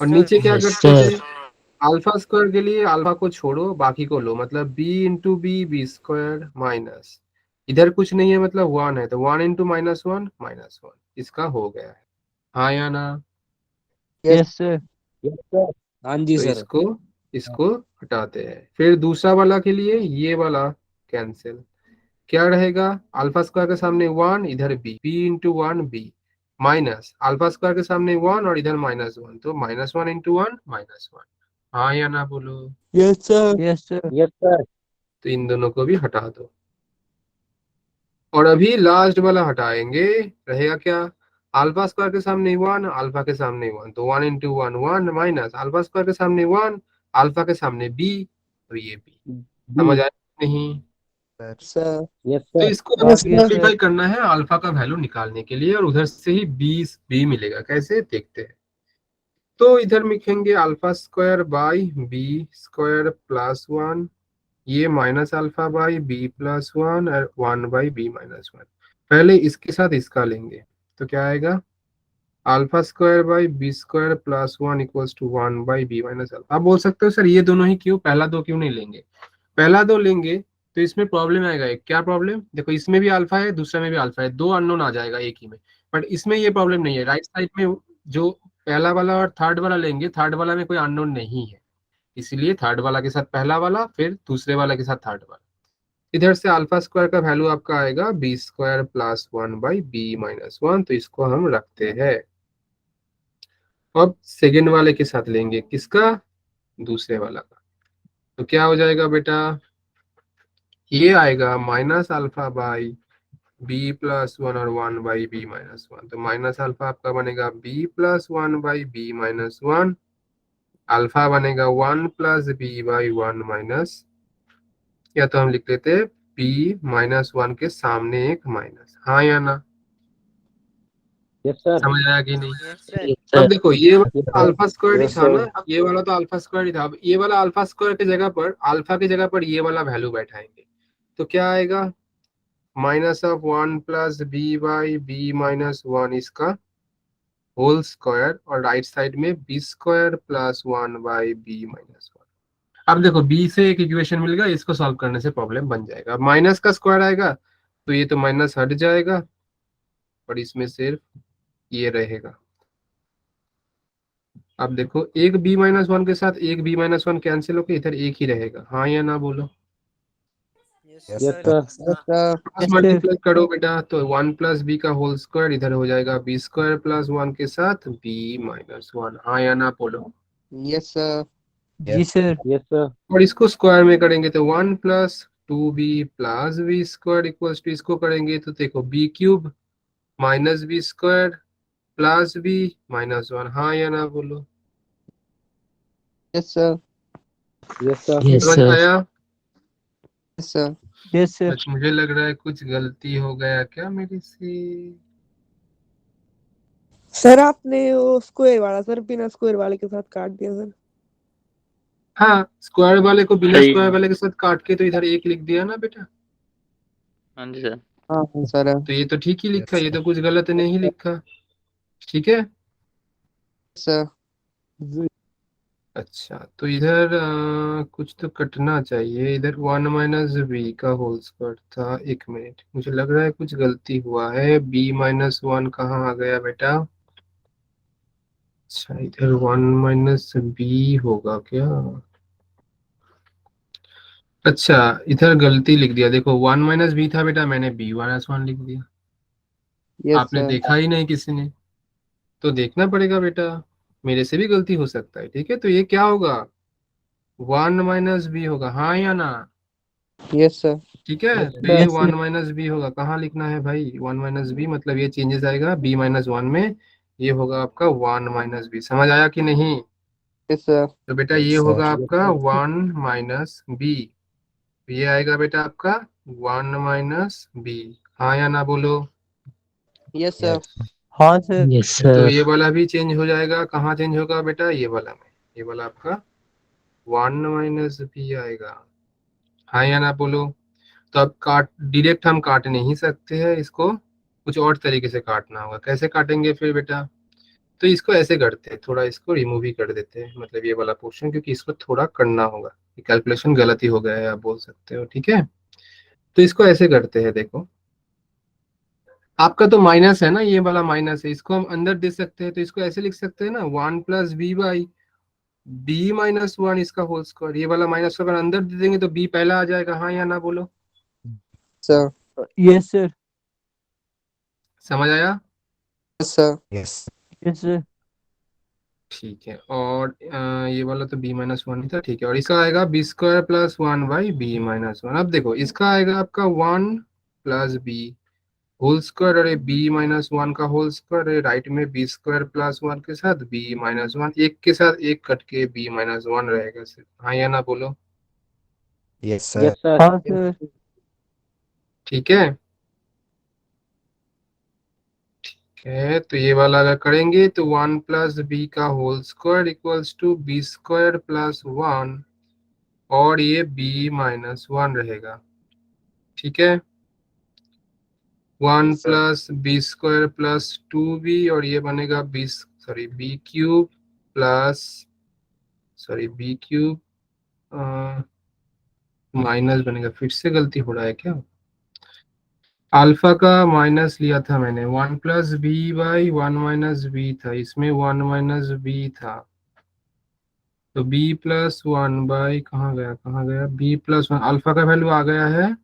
और नीचे क्या Yes, करते थे, sir. अल्फा स्क्वायर के लिए अल्फा को छोड़ो बाकी को लो, मतलब b into b square minus, इधर कुछ नहीं है मतलब 1 है, तो 1 इंटू -1 इसका हो गया है, हाँ या ना। Yes sir. Yes sir. हाँ जी तो सर। इसको हटाते हैं। फिर दूसरा वाला के लिए ये वाला कैंसिल, क्या रहेगा, अल्फा स्क्वायर के सामने 1, इधर b into 1 b minus alpha square के सामने 1 और इधर -1, तो -1 इंटू 1 -1, हाँ या ना बोलो। Yes sir. Yes sir. Yes sir. तो इन दोनों को भी हटा दो। और अभी लास्ट वाला हटाएंगे, रहेगा क्या, अल्फा स्क्वायर के सामने 1, अल्फा के सामने 1, तो 1 इंटू 1 1 माइनस अल्फा स्क्वायर के सामने 1, अल्फा के सामने b, तो ये b। समझ आया नहीं। सर। यस तो सर। इसको हमें यस सर। सिंप्लीफाई करना है अल्फा का वैल्यू निकालने के लिए, और उधर से ही b मिलेगा, कैसे देखते हैं। तो इधर लिखेंगे alpha square by b square plus 1, ये minus alpha by b plus 1 और 1 बाई बी माइनस 1। पहले इसके साथ इसका लेंगे, तो क्या आएगा, alpha square by b square plus 1 equals to 1 by b minus alpha. आप बोल सकते हो सर ये दोनों ही क्यों, पहला दो क्यों नहीं लेंगे। पहला दो लेंगे तो इसमें प्रॉब्लम आएगा, एक क्या प्रॉब्लम, देखो इसमें भी अल्फा है दूसरे में भी अल्फा है, दो अननोन आ जाएगा एक ही में। बट इसमें ये प्रॉब्लम नहीं है, राइट साइड में जो पहला वाला और थर्ड वाला लेंगे, थर्ड वाला में कोई अननोन नहीं है, इसीलिए थर्ड वाला के साथ पहला वाला, फिर दूसरे वाला के साथ थर्ड वाला। इधर से अल्फा स्क्वायर का वैल्यू आपका आएगा b square plus 1 by b minus 1, तो इसको हम रखते हैं। अब सेकेंड वाले के साथ लेंगे, किसका, दूसरे वाला का। तो क्या हो जाएगा बेटा, ये आएगा minus alpha by b plus 1 और 1 बाई बी माइनस 1, तो माइनस अल्फा आपका बनेगा b plus 1 by b minus 1, alpha बनेगा 1 प्लस बी बाई 1 माइनस, या तो हम लिख लेते हैं बी -1 के सामने एक माइनस, हाँ या ना। Yes, sir. समझ आया कि नहीं? Yes, sir. अब देखो ये Yes, वाला sir. अल्फा स्क्वायर ही Yes, था ना, sir. अब ये वाला तो अल्फा स्क्वायर ही था, अब ये वाला अल्फा स्क्वायर की जगह पर अल्फा की जगह पर ये वाला वैल्यू बैठाएंगे तो क्या आएगा, minus of 1 plus b by b minus 1 इसका होल स्क्वायर, और राइट साइड में b square plus 1 by b minus 1। अब देखो बी से एक इक्वेशन मिल गया, इसको सॉल्व करने से प्रॉब्लम बन जाएगा। माइनस का स्क्वायर आएगा तो ये तो माइनस हट जाएगा और इसमें सिर्फ ये रहेगा। अब देखो एक बी माइनस 1 के साथ एक बी माइनस 1 कैंसिल होकर इधर एक ही रहेगा, हाँ या ना बोलो। Yes, Yes, Yes, sir. sir. Yes, sir. Cross multiply करो बेटा तो 1 प्लस बी का होल स्क्वायर इधर हो जाएगा बी स्क्वायर प्लस 1 के साथ बी माइनस 1, हाँ या ना बोलो। Yes, sir. Yes, sir. Yes, sir. और इसको स्क्वायर में करेंगे तो 1 plus 2b plus b square equals to, इसको करेंगे तो देखो b cube minus b square plus b minus 1, हाँ या ना बोलो। Yes, sir. Yes, sir. Yes, समझ sir. आया? Yes, sir. Yes, sir. अच्छा, मुझे लग रहा है कुछ गलती हो गया क्या मेरी से। सर आपने वो स्क्वायर वाला सर बिना स्क्वायर वाले के साथ काट दिया सर। हाँ, स्क्वायर वाले को बिना सही स्क्वायर है। वाले के साथ काट के तो इधर एक लिख दिया ना बेटा, हाँ जी सर। हाँ सर। तो ये तो ठीक ही लिखा, Yes, ये तो कुछ गलत नहीं लिखा, ठीक है। सर। अच्छा तो इधर कुछ तो कटना चाहिए, इधर 1 माइनस बी का होल स्क्वायर था, एक मिनट मुझे लग रहा है कुछ गलती हुआ है, बी माइनस 1 कहाँ आ गया बेटा। अच्छा इधर 1 माइनस बी होगा क्या, अच्छा इधर गलती लिख दिया, देखो 1 माइनस बी था बेटा, मैंने बी माइनस 1 लिख दिया, यस आपने सर। देखा ही नहीं किसी ने, तो देखना पड़ेगा बेटा, मेरे से भी गलती हो सकता है, ठीक है। तो ये क्या होगा, 1 माइनस बी होगा, हाँ या ना, यस सर। ठीक है। तो ये 1 माइनस बी होगा, कहाँ लिखना है भाई 1 माइनस बी, मतलब ये चेंजेस आएगा बी माइनस 1 में, ये होगा आपका 1 माइनस बी, समझ आया कि नहीं। Yes sir. तो बेटा ये Yes, होगा sir. आपका 1 माइनस बी, ये आएगा बेटा आपका 1 माइनस बी, हाँ या ना बोलो। Yes sir. हाँ सर. Yes, तो sir. ये वाला भी चेंज हो जाएगा, कहाँ चेंज होगा बेटा, ये वाला में, ये वाला आपका 1 माइनस बी आएगा, हाँ या ना बोलो। तो अब काट डायरेक्ट हम काट नहीं सकते हैं इसको, कुछ और तरीके से काटना होगा, कैसे काटेंगे फिर बेटा, तो इसको ऐसे करते हैं, थोड़ा इसको रिमूव ही कर देते हैं, मतलब ये वाला पोर्शन, क्योंकि इसको थोड़ा करना होगा, कैलकुलेशन गलत ही हो गया है आप बोल सकते हो, ठीक है। तो इसको ऐसे करते हैं, देखो आपका तो माइनस है ना, ये वाला माइनस है, इसको हम अंदर दे सकते हैं, तो इसको ऐसे लिख सकते हैं ना 1 plus b by b minus 1 इसका होल स्क्वायर, ये वाला माइनस को अगर अंदर दे देंगे तो बी पहला आ जाएगा, हाँ या ना बोलो। सर। Yes, sir. समझ आया? Yes sir. Yes. Yes, sir. ठीक है, और ये वाला तो b माइनस 1 ही था, ठीक है, और इसका आएगा b square plus 1 by b minus 1। अब देखो इसका आएगा आपका 1 प्लस बी होल स्क्वायर, अरे बी माइनस 1 का होल स्क्वायर, अरे राइट में बी स्क्वायर प्लस 1 के साथ बी माइनस 1, एक के साथ एक कट के बी माइनस 1 रहेगा सिर्फ, हाँ या ना बोलो। Yes, sir. Yes, sir. हाँ सर. ठीक है, तो ये वाला अगर करेंगे तो 1 प्लस बी का whole square equals to b square plus 1, और ये b माइनस 1 रहेगा, ठीक है। 1 plus b square plus 2b, और ये बनेगा b cube plus b cube minus बनेगा, फिर से गलती हो रहा है क्या, अल्फा का माइनस लिया था मैंने, 1 plus b by 1 minus b था, इसमें 1 माइनस बी था, तो b प्लस 1 बाई कहाँ गया b प्लस 1, अल्फा का वैल्यू आ गया है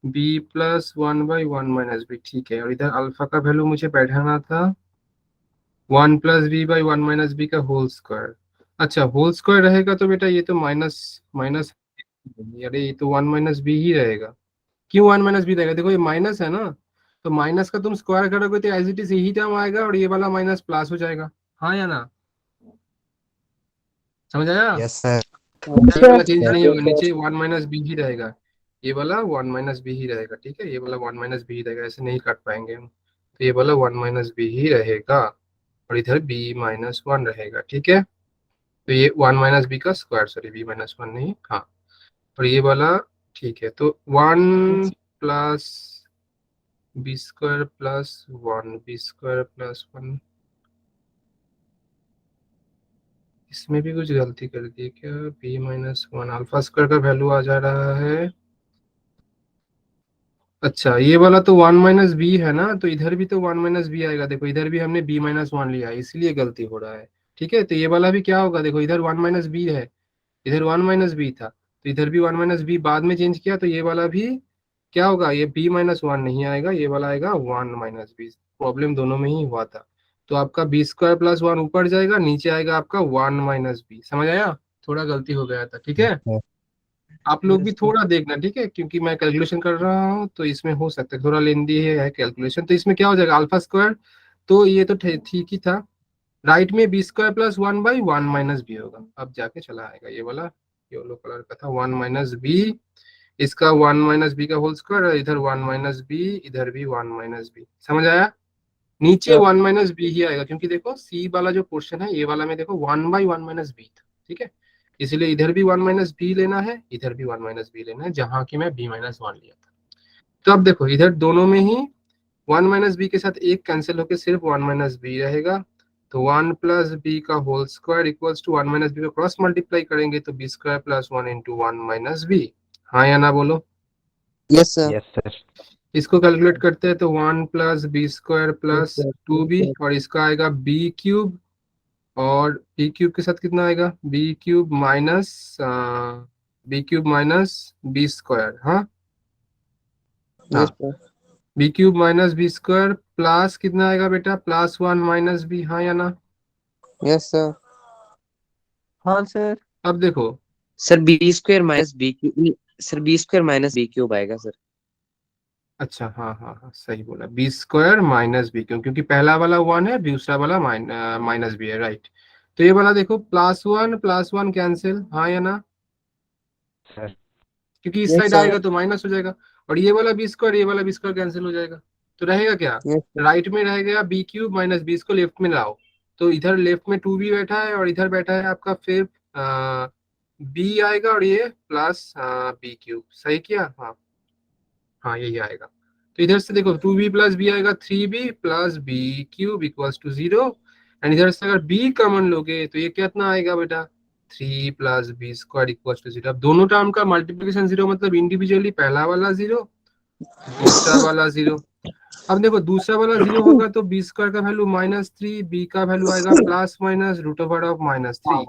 b plus 1 by 1 minus b, ठीक है, और इधर अल्फा का वैल्यू मुझे बैठाना था 1 plus b by 1 minus b का होल स्क्वायर। अच्छा होल स्क्वायर रहेगा तो बेटा ये तो माइनस माइनस, अरे ये तो 1 माइनस बी ही रहेगा, क्यों 1 माइनस बी रहेगा, देखो ये माइनस है ना, तो माइनस का तुम स्क्वायर करोगे तो एज इट इज यही टर्म आएगा, और ये वाला माइनस प्लस हो जाएगा, हाँ या ना, समझ आया। Yes, sir. ये वाला चेंज नहीं होगा, Yes, sir. नीचे 1 माइनस बी ही रहेगा, ये वाला 1 माइनस बी ही रहेगा, ठीक है, ये वाला 1 माइनस बी ही रहेगा, ऐसे नहीं काट पाएंगे हम, तो ये वाला 1 माइनस बी ही रहेगा और इधर b माइनस 1 रहेगा। ठीक है, तो ये 1 माइनस बी का स्क्वायर, सॉरी b माइनस 1 नहीं, हाँ, और ये वाला ठीक है। तो 1 plus b square plus 1, b square plus 1, इसमें भी कुछ गलती कर दी क्या? b माइनस 1 अल्फा स्क्वायर का वैल्यू आ जा रहा है। अच्छा, ये वाला तो 1 माइनस बी है ना, तो इधर भी तो 1 माइनस बी आएगा। देखो इधर भी हमने b माइनस 1 लिया है, इसलिए गलती हो रहा है। ठीक है, तो ये वाला भी क्या होगा, देखो इधर 1 माइनस बी है, इधर 1 माइनस बी था, तो इधर भी 1 माइनस बी बाद में चेंज किया, तो ये वाला भी क्या होगा, ये b माइनस 1 नहीं आएगा, ये वाला आएगा 1 माइनस बी। प्रॉब्लम दोनों में ही हुआ था। तो आपका बी स्क्वायर प्लस 1 ऊपर जाएगा, नीचे आएगा आपका 1 माइनस बी। समझ आया? थोड़ा गलती हो गया था। ठीक है, आप लोग भी थोड़ा देखना, ठीक है, क्योंकि मैं कैलकुलेशन कर रहा हूँ तो इसमें हो सकता है थोड़ा लेंदी है कैलकुलेशन। तो इसमें क्या हो जाएगा, अल्फा स्क्वायर, तो ये तो ठीक ही था। राइट में b square plus 1 by 1 minus b होगा, अब जाके चला आएगा। ये वाला येलो कलर का था 1 माइनस बी, इसका 1 माइनस बी का होल स्क्वायर, इधर 1 माइनस बी, इधर भी 1 माइनस बी। समझ आया? नीचे 1 माइनस बी ही आएगा, क्योंकि देखो सी वाला जो क्वेश्चन है, ये वाला में देखो 1 बाई 1 माइनस बी था। ठीक है, इसलिए इधर भी 1 माइनस बी लेना है, इधर भी 1 माइनस बी लेना है, जहां की मैं b माइनस 1 लिया था। तो अब देखो इधर दोनों में ही 1 माइनस बी के साथ एक कैंसिल होकर सिर्फ 1 माइनस बी रहेगा। तो 1 प्लस बी का whole square equals to 1 minus b को क्रॉस मल्टीप्लाई करेंगे तो B square plus 1 into 1 minus b. हाँ या ना बोलो? Yes, sir. Yes, sir. इसको कैलकुलेट करते हैं तो 1 plus b square plus 2b, और इसका आएगा बी क्यूब, और बी क्यूब के साथ कितना आएगा, b cube minus b square. हाँ Yes, sir. B cube minus b square plus कितना आएगा बेटा, प्लस 1 माइनस बी। हाँ या ना? Yes, sir. हाँ सर। अब देखो sir b square minus b cube, sir b square minus b cube आएगा सर। अच्छा, हाँ हाँ हाँ, सही बोला, b square minus b cube, क्योंकि पहला वाला 1 है, दूसरा वाला माइनस बी है, राइट। तो ये वाला देखो प्लस 1 कैंसिल। हाँ या ना? सर। क्योंकि इस Yes, साइड sir. आएगा तो माइनस हो जाएगा, और ये वाला बी स्क्वायर, ये वाला बी स्क्वायर कैंसिल हो जाएगा, तो रहेगा क्या, Yes, sir. राइट में रहेगा बी क्यूब माइनस बी, इसको लेफ्ट में लाओ, तो इधर लेफ्ट में 2b बैठा है और इधर बैठा है आपका फिर बी आएगा, और ये प्लस बी क्यूब। सही किया? हाँ हाँ, यही आएगा। तो इधर से देखो 2b प्लस बी आएगा 3b plus b cube equals to 0, and इधर से अगर b कॉमन लोगे तो ये कितना आएगा बेटा, 3 plus b square equals to 0। अब दोनों टर्म का मल्टीप्लिकेशन 0 मतलब इंडिविजुअली पहला वाला 0, दूसरा वाला 0। अब देखो दूसरा वाला 0 होगा तो बी स्क्वायर का वैल्यू -3, बी का वैल्यू आएगा plus minus root over of -3।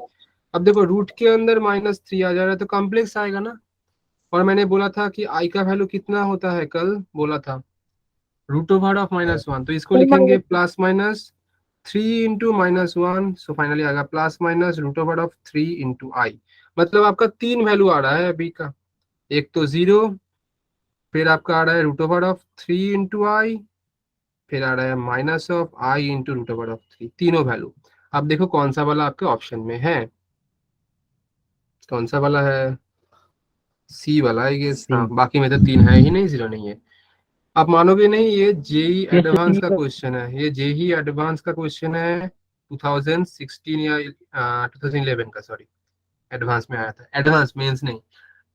अब देखो रूट के अंदर -3 आ जा रहा है तो कॉम्प्लेक्स आएगा ना, और मैंने बोला था कि आई का वैल्यू कितना होता है, कल बोला था रूट ओवर ऑफ -1, तो इसको लिखेंगे plus minus 3 into -1, so finally आएगा plus minus root over of 3 into i. मतलब आपका 3 वैल्यू आ रहा है बी का, एक तो 0, फिर आपका आ रहा है root over of 3 into i, फिर आ रहा है minus of i into root over of 3, तीनों वैल्यू। अब देखो कौन सा वाला आपके ऑप्शन में है, कौन सा वाला है, सी वाला है ये। हाँ, बाकी में तो 3 है ही नहीं, 0 नहीं है। आप मानोगे नहीं, ये जेई एडवांस का क्वेश्चन है, ये जेई एडवांस का क्वेश्चन है 2016 या 2011 का, सॉरी एडवांस में आया था, एडवांस मेंस नहीं।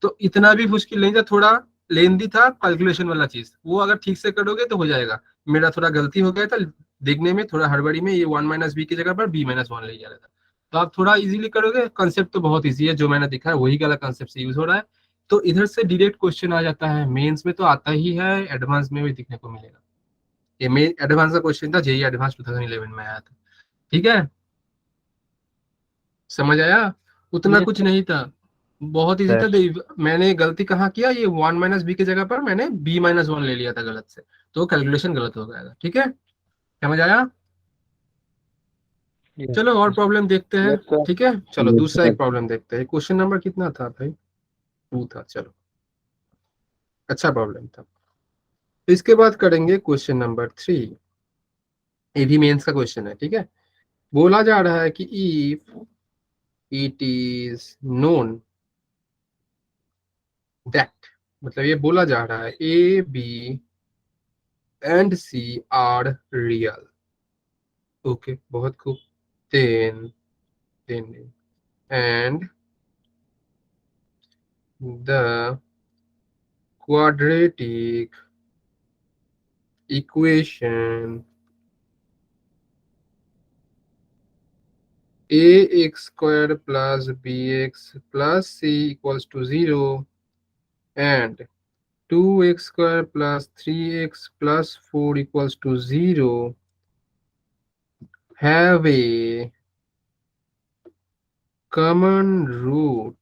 तो इतना भी मुश्किल नहीं था, थोड़ा लेंदी था कैलकुलेशन वाला चीज, वो अगर ठीक से करोगे तो हो जाएगा। मेरा थोड़ा गलती हो गया था देखने में, थोड़ा हड़बड़ी में ये 1 माइनस बी की जगह पर b माइनस 1 ले जा रहा था। तो आप थोड़ा इजीली करोगे, कंसेप्ट तो बहुत इजी है, जो मैंने दिखा है वही वाला कंसेप्ट से यूज हो रहा है। तो इधर से डायरेक्ट क्वेश्चन आ जाता है, मेंस में तो आता ही है, एडवांस में भी दिखने को मिलेगा। ये मेन एडवांस का क्वेश्चन था, जेई एडवांस 2011 में आया था। ठीक है, समझ आया? उतना Yes, कुछ sir. नहीं था, बहुत इजी था। मैंने गलती कहाँ किया, ये 1 माइनस बी की जगह पर मैंने b माइनस 1 ले लिया था गलत से, तो कैलकुलेशन गलत हो गया था। ठीक है, समझ आया? Yes, चलो और प्रॉब्लम देखते हैं। Yes, sir. ठीक है, चलो Yes, दूसरा sir. एक प्रॉब्लम देखते हैं। क्वेश्चन नंबर कितना था भाई, 2 था, चलो अच्छा प्रॉब्लम था। तो इसके बाद करेंगे क्वेश्चन नंबर 3, ये भी मेंस का क्वेश्चन है। ठीक है, बोला जा रहा है कि if it is known that, मतलब ये बोला जा रहा है A B and C are real. Okay, बहुत खूब. Then and the quadratic equation ax square plus bx plus c equals to 0 and 2x square plus 3x plus 4 equals to 0 have a common root,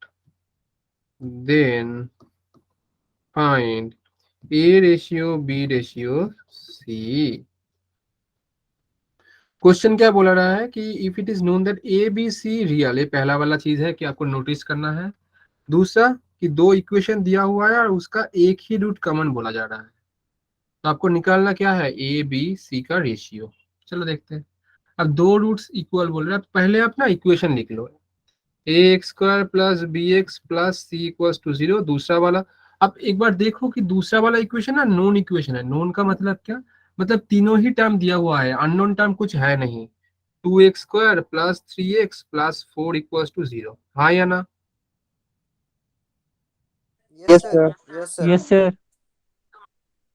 then find A ratio B ratio C. Question क्या बोला रहा है कि if it is known that A B C real, ये पहला वाला चीज है कि आपको नोटिस करना है. दूसरा कि दो इक्वेशन दिया हुआ है और उसका एक ही रूट कॉमन बोला जा रहा है, तो आपको निकालना क्या है, ए बी सी का रेशियो. चलो देखते हैं. अब दो रूट्स इक्वल बोल रहे हैं, पहले आप ना इक्वेशन लिख लो, a x square plus b x plus c equals to 0. दूसरा वाला अब एक बार देखो कि दूसरा वाला इक्वेशन ना नोन इक्वेशन है. नोन का मतलब क्या, मतलब तीनों ही टर्म दिया हुआ है, अननोन टर्म कुछ है नहीं. 2x square plus 3x plus 4 equals to 0. हाँ या ना? Yes, sir. Yes, sir. Yes sir.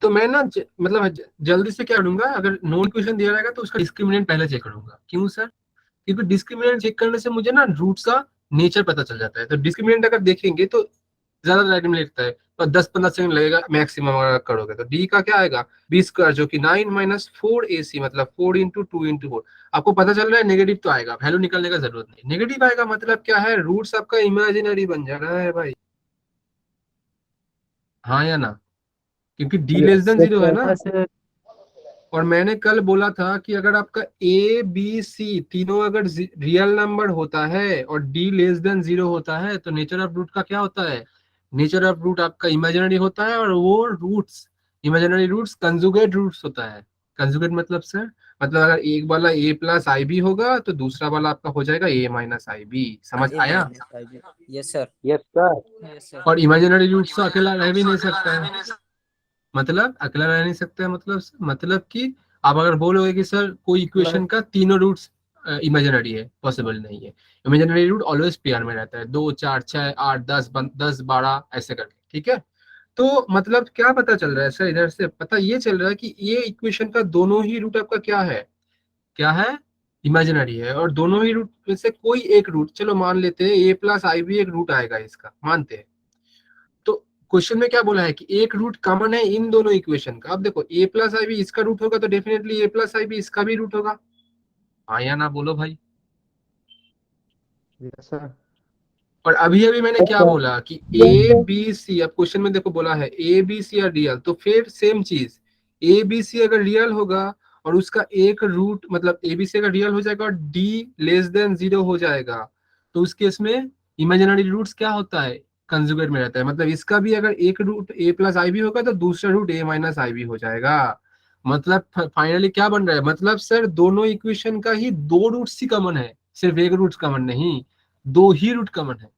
तो मैं ना मतलब जल्दी से क्या करूंगा, अगर नोन इक्वेशन दिया रहेगा तो उसका डिस्क्रिमिनेंट पहले चेक करूंगा. क्यों सर? क्योंकि डिस्क्रिमिनेंट चेक करने से मुझे ना रूट्स का नेचर पता चल जाता है. तो डिस्क्रिमिनेंट अगर देखेंगे तो ज्यादा टाइम लगता है, तो 10-15 सेकंड लगेगा मैक्सिमम अगर करोगे. तो डी का क्या आएगा, बी स्क्वायर जो कि 9 माइनस 4ac मतलब 4 इंटू 2 इंटू 4. आपको पता चल रहा है नेगेटिव तो आएगा, वैल्यू निकालने का जरूरत नहीं. नेगेटिव आएगा मतलब क्या है, रूट्स आपका इमेजिनरी बन जा रहा है भाई. हाँ या ना? क्योंकि डी लेस देन Yes, 0 है sir. ना. हाँ सर. और मैंने कल बोला था कि अगर आपका ए बी सी तीनों अगर रियल नंबर होता है और डी लेस देन 0 होता है तो नेचर ऑफ रूट का क्या होता है, नेचर ऑफ रूट आपका इमेजिनरी होता है. और वो roots, imaginary roots conjugate roots होता है. कंजुगेट मतलब सर, मतलब अगर एक वाला ए प्लस आई बी होगा तो दूसरा वाला आपका हो जाएगा ए माइनस आई बी. समझ आया? Yes, sir. Yes, sir. Yes, sir. और इमेजिनरी रूट्स तो अकेला रह भी नहीं सकता है, मतलब अकेला रह नहीं सकता है. मतलब कि आप अगर बोलोगे कि सर कोई इक्वेशन का तीनों रूट्स इमेजिनरी है, पॉसिबल नहीं है. इमेजिनरी रूट ऑलवेज पेयर में रहता है, 2 4 6 8 10 10 12 ऐसे करके. ठीक है, तो मतलब क्या पता चल रहा है सर, इधर से पता ये चल रहा है कि ये इक्वेशन का दोनों ही रूट आपका क्या है, इमेजिनरी है. और दोनों ही रूट में से कोई एक रूट, चलो मान लेते हैं ए प्लस आई भी एक रूट आएगा इसका, मानते हैं. तो क्वेश्चन में क्या बोला है कि एक रूट कॉमन है इन दोनों इक्वेशन का. अब देखो ए प्लस आई भी इसका रूट होगा तो डेफिनेटली ए प्लस आई भी इसका भी रूट होगा. हाँ या ना बोलो भाई? Yes sir. और अभी मैंने क्या बोला कि ए बी सी, अब क्वेश्चन में देखो बोला है A B C are real, तो फिर सेम चीज, ए बी सी अगर रियल होगा और उसका एक रूट मतलब ए बी सी अगर रियल हो जाएगा और डी लेस देन 0 हो जाएगा तो उस केस में इमेजिनरी रूट्स क्या होता है, कंजुगेट में रहता है. मतलब इसका भी अगर एक रूट ए प्लस आई भी होगा तो दूसरा रूट ए माइनस आई भी हो जाएगा. मतलब फाइनली क्या बन रहा है, मतलब सर दोनों इक्वेशन का ही दो रूट्स ही कॉमन है, सिर्फ एक रूट कॉमन नहीं, दो ही रूट कॉमन है.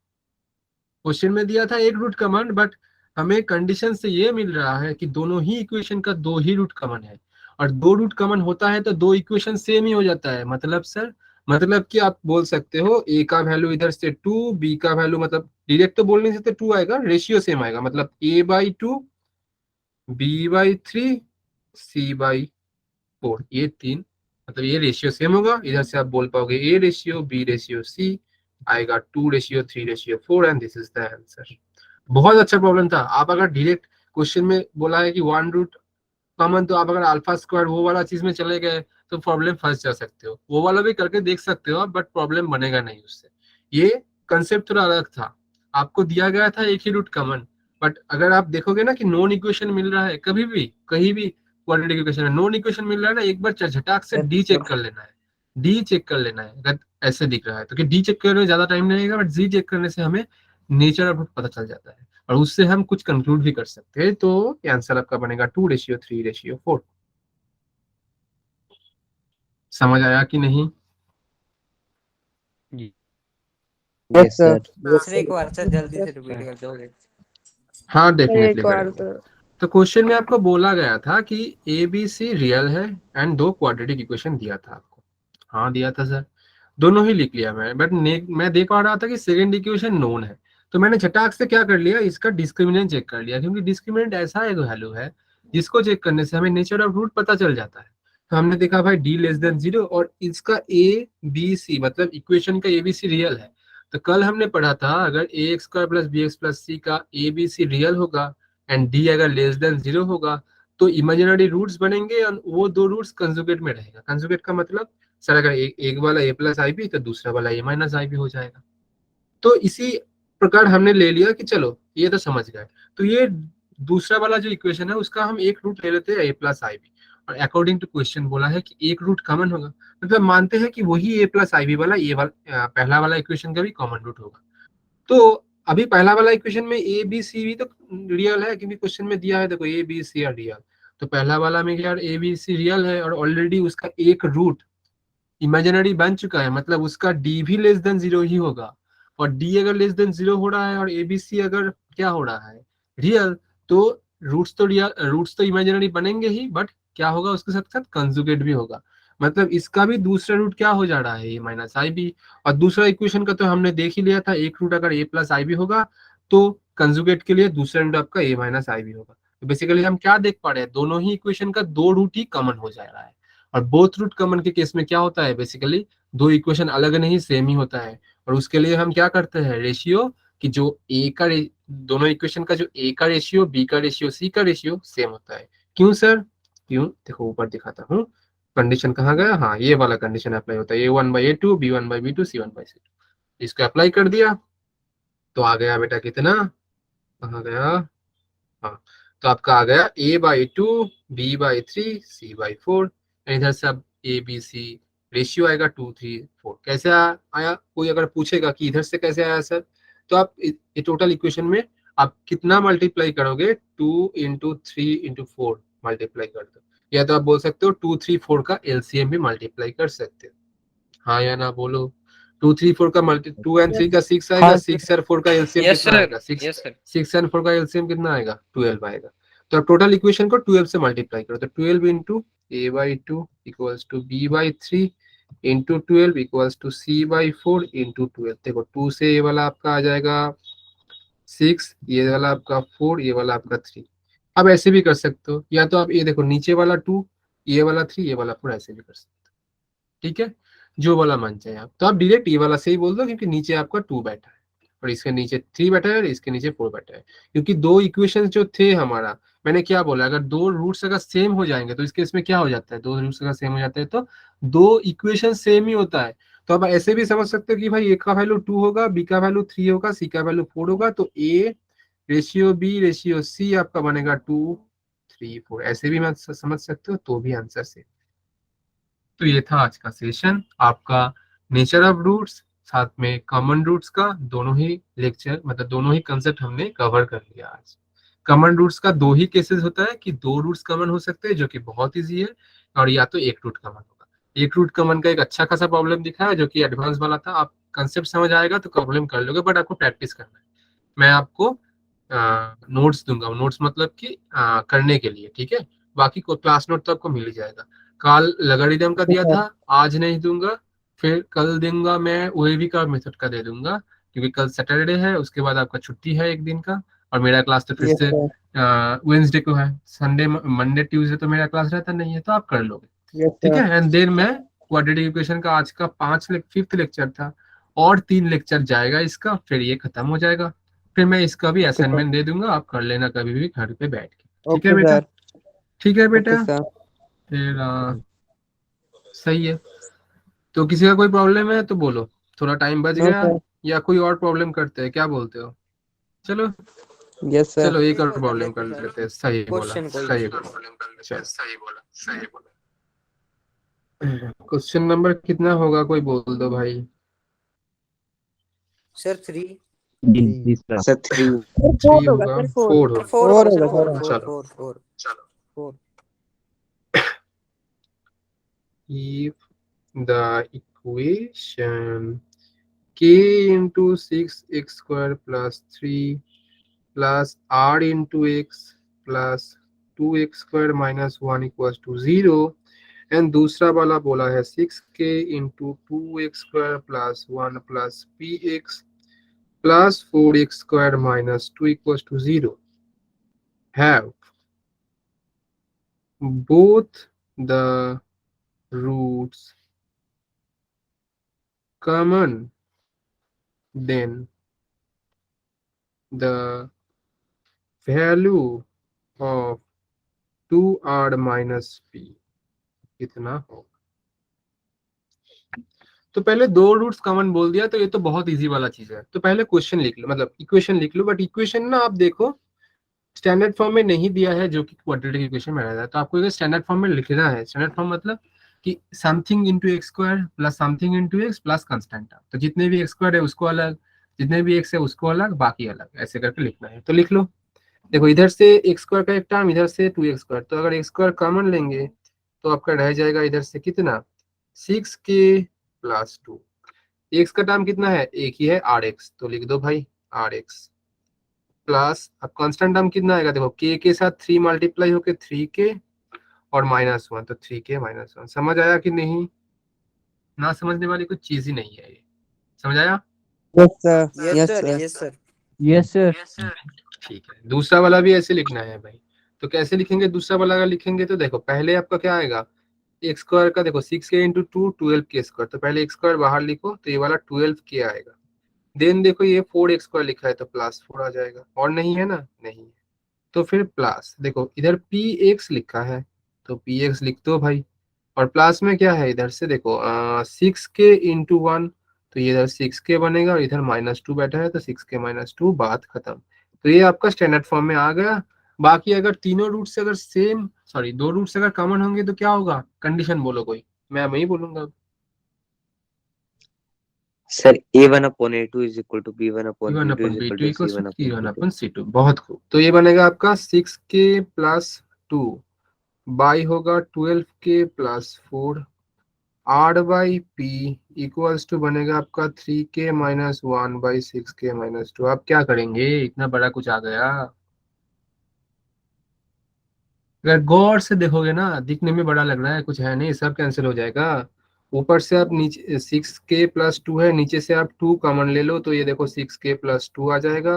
क्वेश्चन में दिया था एक रूट कॉमन, बट हमें कंडीशन से ये मिल रहा है कि दोनों ही इक्वेशन का दो ही रूट कॉमन है. और दो रूट कॉमन होता है तो दो इक्वेशन सेम ही हो जाता है. मतलब सर, मतलब कि आप बोल सकते हो ए का वैल्यू इधर से 2, बी का वैल्यू, मतलब डायरेक्ट तो बोल नहीं सकते 2 आएगा, रेशियो सेम आएगा. मतलब a/2, b/3, c/4, ये तीन, मतलब ये रेशियो सेम होगा. इधर से आप बोल पाओगे A ratio B ratio C आएगा 2:3:4 and this is the answer. बहुत अच्छा प्रॉब्लम था. आप अगर डायरेक्ट क्वेश्चन में बोला है कि वन रूट कॉमन, तो आप अगर अल्फा स्क्वायर वो वाला चीज में चले गए तो प्रॉब्लम फंस जा सकते हो. वो वाला भी करके देख सकते हो बट प्रॉब्लम बनेगा नहीं उससे. ये कंसेप्ट थोड़ा अलग था. आपको दिया गया था एक ही रूट कॉमन, बट अगर आप देखोगे ना कि नॉन इक्वेशन मिल रहा है, कभी भी कहीं भी क्वाड्रेटिक इक्वेशन में नॉन इक्वेशन मिल रहा है ना, एक बार झटाक से डी चेक कर लेना है. डी चेक कर लेना है अगर ऐसे दिख रहा है तो, कि डी चेक करने में ज्यादा टाइम नहीं लगेगा, बट जी चेक करने से हमें नेचर ऑफ पता चल जाता है और उससे हम कुछ कंक्लूड भी कर सकते हैं. तो आंसर आपका बनेगा 2:3:4. समझ आया कि नहीं? Yes, sir. दूसरे को अच्छा जल्दी से रिपीट कर दोगे? हाँ डेफिनेटली एक बार करेंगे. तो तो क्वेश्चन में आपको बोला गया था कि ए बी सी रियल है एंड दो क्वाड्रेटिक इक्वेशन दिया था आपको। हाँ दिया था सर, दोनों ही लिख लिया मैं, बट मैं देख पा रहा था कि सेकंड इक्वेशन नोन है, तो मैंने झटाक से क्या कर लिया, इसका डिस्क्रिमिनेंट चेक कर लिया, क्योंकि डिस्क्रिमिनेंट ऐसा एक वैल्यू है जिसको चेक करने से हमें नेचर ऑफ रूट पता चल जाता है। तो हमने देखा भाई डी लेस देन 0 और इसका ए बी सी मतलब इक्वेशन का ए बी सी रियल है। तो कल हमने पढ़ा था अगर a x square plus b x plus c का ए बी सी रियल होगा एंड डी अगर लेस देन 0 होगा तो इमेजिनरी रूट्स बनेंगे और वो दो रूट्स कंजुगेट में रहेगा। कंजुगेट का मतलब सर अगर एक वाला ए प्लस आई बी तो दूसरा वाला ए माइनस आई बी हो जाएगा। तो इसी प्रकार हमने ले लिया कि चलो ये तो समझ गए, तो ये दूसरा वाला जो इक्वेशन है उसका हम एक रूट ले लेते हैं ए प्लस आई बी, और अकॉर्डिंग टू क्वेश्चन बोला है कि एक रूट कॉमन होगा, मतलब मानते हैं कि वही ए प्लस आई बी वाला पहला वाला इक्वेशन का भी कॉमन रूट होगा। तो अभी पहला वाला इक्वेशन में ए बी सी भी तो रियल है, क्योंकि क्वेश्चन में दिया है देखो A B C are real, तो पहला वाला में क्या ए बी सी रियल है और ऑलरेडी उसका एक रूट इमेजिनरी बन चुका है, मतलब उसका डी भी लेस देन 0 ही होगा, और डी अगर लेस देन 0 हो रहा है और एबीसी अगर क्या हो रहा है रियल, तो रूट्स तो इमेजिनरी बनेंगे ही, बट क्या होगा उसके साथ साथ कंजुगेट भी होगा, मतलब इसका भी दूसरा रूट क्या हो जा रहा है ए माइनस आई बी। और दूसरा इक्वेशन का तो हमने देख ही लिया था, एक रूट अगर ए प्लस आई बी होगा तो कंजुगेट के लिए दूसरा रूट आपका ए माइनस आई बी होगा। तो बेसिकली हम क्या देख पा रहे हैं, दोनों ही इक्वेशन का दो रूट ही कॉमन हो जा रहा है, और बोथ रूट कॉमन के केस में क्या होता है, बेसिकली दो इक्वेशन अलग नहीं सेम ही होता है, और उसके लिए हम क्या करते हैं रेशियो, कि जो दोनों इक्वेशन का जो ए का रेशियो बी का रेशियो सी का रेशियो सेम होता है। क्यों सर, क्यों देखो ऊपर दिखाता हूँ, कंडीशन कहाँ गया, हाँ ये वाला कंडीशन अप्लाई होता है, a one by a two b one by b two c one by c two, इसको अप्लाई कर दिया तो आ गया बेटा कितना, कहाँ गया, हाँ तो आपका आ गया a by two B by three c by four, इधर से अब ए बी सी रेशियो आएगा 2 3 4। कैसे आया, कोई अगर पूछेगा कि इधर से कैसे आया सर, तो आप ये टोटल इक्वेशन में आप कितना मल्टीप्लाई करोगे, 2 × 3 × 4 मल्टीप्लाई कर दो, या तो आप बोल सकते हो 2 3 4 का एलसीएम भी मल्टीप्लाई कर सकते हो, हाँ या ना बोलो। 2 3 4 का मल्टी 2 एंड 3 का 6 आएगा, हाँ 6 और 4 का एलसीएम यस कितना सर, आएगा, यस सर। 6 एंड 4 का एलसीएम कितना आएगा 12 आएगा। तो आप टोटल इक्वेशन को 12 से मल्टीप्लाई करो, तो 12 into A by two equals to B by three into 12 equals to C by 4 into 12। देखो 2 से ये वाला आपका आ जाएगा 6, ये वाला आपका 4, ये वाला आपका 3। अब ऐसे भी कर सकते हो, या तो आप ये देखो नीचे वाला 2 ये वाला 3 ये वाला 4 ऐसे भी कर सकते हो, ठीक है, जो वाला मान चाहे आप। तो आप डायरेक्ट ये वाला से ही बोल दो, क्योंकि नीचे आपका 2 बैठा है और इसके नीचे 3 बैठा है और इसके नीचे 4 बैठा है, क्योंकि दो इक्वेशन जो थे हमारा, मैंने क्या बोला, अगर दो रूट्स अगर सेम हो जाएंगे तो इस केस में क्या हो जाता है, दो रूट्स अगर सेम हो जाते हैं तो दो इक्वेशन सेम ही होता है। तो आप ऐसे भी समझ सकते हो कि भाई ए का वैल्यू 2 होगा, बी का वैल्यू 3 होगा, सी का वैल्यू 4 होगा, तो A ratio B ratio C आपका बनेगा 2 3 4, ऐसे भी मैं समझ सकते हो, तो भी आंसर सेम। तो ये था आज का सेशन आपका नेचर ऑफ रूट्स, साथ में कॉमन रूट्स का दोनों ही लेक्चर, मतलब दोनों ही कंसेप्ट हमने कवर कर लिया आज। कॉमन रूट्स का दो ही केसेस होता है कि दो रूट्स कॉमन हो सकते हैं, जो कि बहुत इजी है, और या तो एक रूट कॉमन होगा। एक रूट कॉमन का एक अच्छा खासा प्रॉब्लम दिखा है जो कि एडवांस वाला था, आप कंसेप्ट समझ आएगा तो प्रॉब्लम कर लोगे, बट आपको प्रैक्टिस करना है। मैं आपको नोट्स दूंगा, नोट्स मतलब कि करने के लिए, ठीक है, बाकी को क्लास नोट तो आपको मिल ही जाएगा। कल लॉगरिथम का दिया था, आज नहीं दूंगा, फिर कल दूंगा मैं ओएवी का मेथड का दे दूंगा, क्योंकि कल सैटरडे है, उसके बाद आपका छुट्टी है एक दिन का, और मेरा क्लास तो फिर यस से सर, वेंसडे को है, संडे मंडे ट्यूसडे तो मेरा क्लास रहता नहीं है, तो आप कर लोगे, यस ठीक सर, है। एंड देन मैं क्वाड्रेटिक इक्वेशन का आज का 5th लेक्चर था, और 3 लेक्चर जाएगा इसका, फिर ये खत्म हो जाएगा, फिर मैं इसका भी असाइनमेंट दे दूंगा, आप कर लेना कभी भी घर पे बैठ के, ठीक है ओके बेटा, सर, ठीक है ओके बेटा, सर, फिर सही है। तो किसी का कोई प्रॉब्लम है तो बोलो, थोड़ा टाइम बच नो गया, सर, या कोई और प्रॉब्लम करते हैं, क्या बोलते हो, चलो यस सर, चलो एक और कर प्रॉब्लम लेते कर सर, लेते हैं, सही बोला क्वेश्चन कोई सही बोला, चल सही बोला सही बोला। क्वेश्चन नंबर कितना होगा, कोई बोल दो भाई। सर 3 जी सर। सर 3। 3 4 होगा होगा, सर, 4। 4 होगा, 4 4 होगा सर, होगा 4 सर, 4 चलो 4 4 4 if the equation k into 6x square plus 3 plus r into x plus 2x² minus 1 equals to 0 and दूसरा वाला बोला है 6k into 2x² plus 1 plus px plus 4x² minus 2 equals to 0 have both the roots common, then the value of 2r minus p कितना होगा। तो पहले दो roots common बोल दिया तो ये तो बहुत इजी वाला चीज है। तो पहले क्वेश्चन लिख लो, मतलब इक्वेशन लिख लो, बट इक्वेशन ना आप देखो स्टैंडर्ड फॉर्म में नहीं दिया है जो कि क्वाड्रेटिक इक्वेशन में रहता है, तो आपको स्टैंडर्ड फॉर्म में लिखना है। स्टैंडर्ड फॉर्म मतलब कि something into x square plus something into x plus constant, तो जितने भी एक्स स्क्वायर है उसको अलग, जितने भी एक्स है उसको अलग, बाकी अलग, ऐसे करके लिखना है। तो लिख लो, देखो इधर से एक्स स्क्वायर का एक टर्म, इधर से 2x², तो अगर एक्स स्क्वायर कॉमन लेंगे तो आपका रह जाएगा इधर से कितना 6k प्लस 2, एक्स का टर्म कितना है एक ही है rx, तो लिख दो भाई rx प्लस अब कांस्टेंट टर्म कितना आएगा, देखो k के साथ 3 मल्टीप्लाई होके 3k और -1, तो 3k -1। समझ आया कि नहीं? ना समझने वाली कुछ चीज ही नहीं है ये, समझ आया? Yes, sir. Yes, sir. Yes, sir. Yes, sir. ठीक है, दूसरा वाला भी ऐसे लिखना है भाई। तो कैसे लिखेंगे दूसरा वाला? अगर लिखेंगे तो देखो पहले आपका क्या आएगा, एक्स स्क्वायर का देखो 6k इंटू 2 12k², तो पहले एक्स स्क्वायर बाहर लिखो तो ये वाला 12k आएगा। देन देखो ये 4x² लिखा है तो प्लस 4 आ जाएगा, और नहीं है ना, नहीं है, तो फिर प्लस देखो इधर px लिखा है तो px लिख दो भाई, और प्लस में क्या है इधर से देखो 6k इंटू 1, तो ये इधर 6k बनेगा और इधर -2 बैठा है तो 6k -2, बात खत्म। तो ये आपका स्टैंडर्ड फॉर्म में आ गया। बाकी अगर तीनों रूट से अगर सेम, सॉरी दो रूट से अगर कॉमन होंगे तो क्या होगा, कंडीशन बोलो कोई, मैं वही बोलूंगा। Sir a1 upon a2 is equal to b1 upon b1 b2 upon is b2 equal to equals to c1 c1 upon upon c2। बहुत खूब, तो ये बनेगा आपका 6k प्लस 2 बाई होगा 12k plus 4 r by p equals to बनेगा आपका 3k minus 1 by 6k minus 2। आप क्या करेंगे, इतना बड़ा कुछ आ गया। अगर गौर से देखोगे ना दिखने में बड़ा लग रहा है, कुछ है नहीं, सब कैंसिल हो जाएगा। ऊपर से आप नीचे 6k प्लस 2 है, नीचे से आप 2 कॉमन ले लो तो ये देखो 6k प्लस 2 आ जाएगा,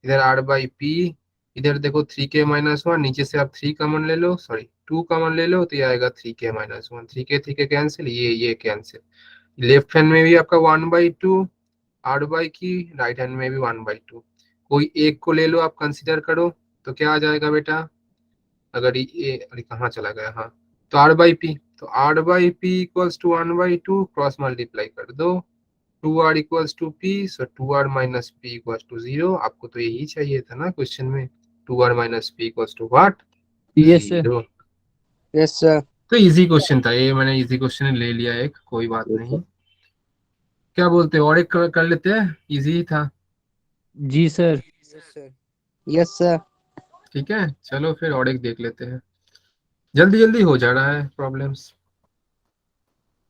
इधर r बाई पी, इधर देखो 3k माइनस 1, नीचे से आप 3 कॉमन ले लो, सॉरी 2 कॉमन ले लो तो ये आएगा 3k माइनस 1, 3k कैंसिल, ये कैंसिल। लेफ्ट हैंड में भी आपका 1/2 r बाई की, राइट हैंड में भी 1/2, कोई एक को ले लो आप कंसिडर करो, तो क्या आ जाएगा बेटा, अगर ये अरे कहाँ चला गया, हाँ तो r बाई पी, तो r by p equals to 1/2, cross multiply कर दो 2r equals to p, so 2r minus p equals to 0। आपको तो यही चाहिए था ना क्वेश्चन में, 2r minus p equals to what, Yes, sir. 0। Yes, sir. तो इजी क्वेश्चन था ये, मैंने इजी क्वेश्चन ले लिया एक, कोई बात नहीं। क्या बोलते हो, और एक कर लेते हैं, इजी ही था। जी sir. Yes, sir. Yes, sir. ठीक है चलो फिर और एक देख लेते हैं, जल्दी जल्दी हो जा रहा है प्रॉब्लम्स,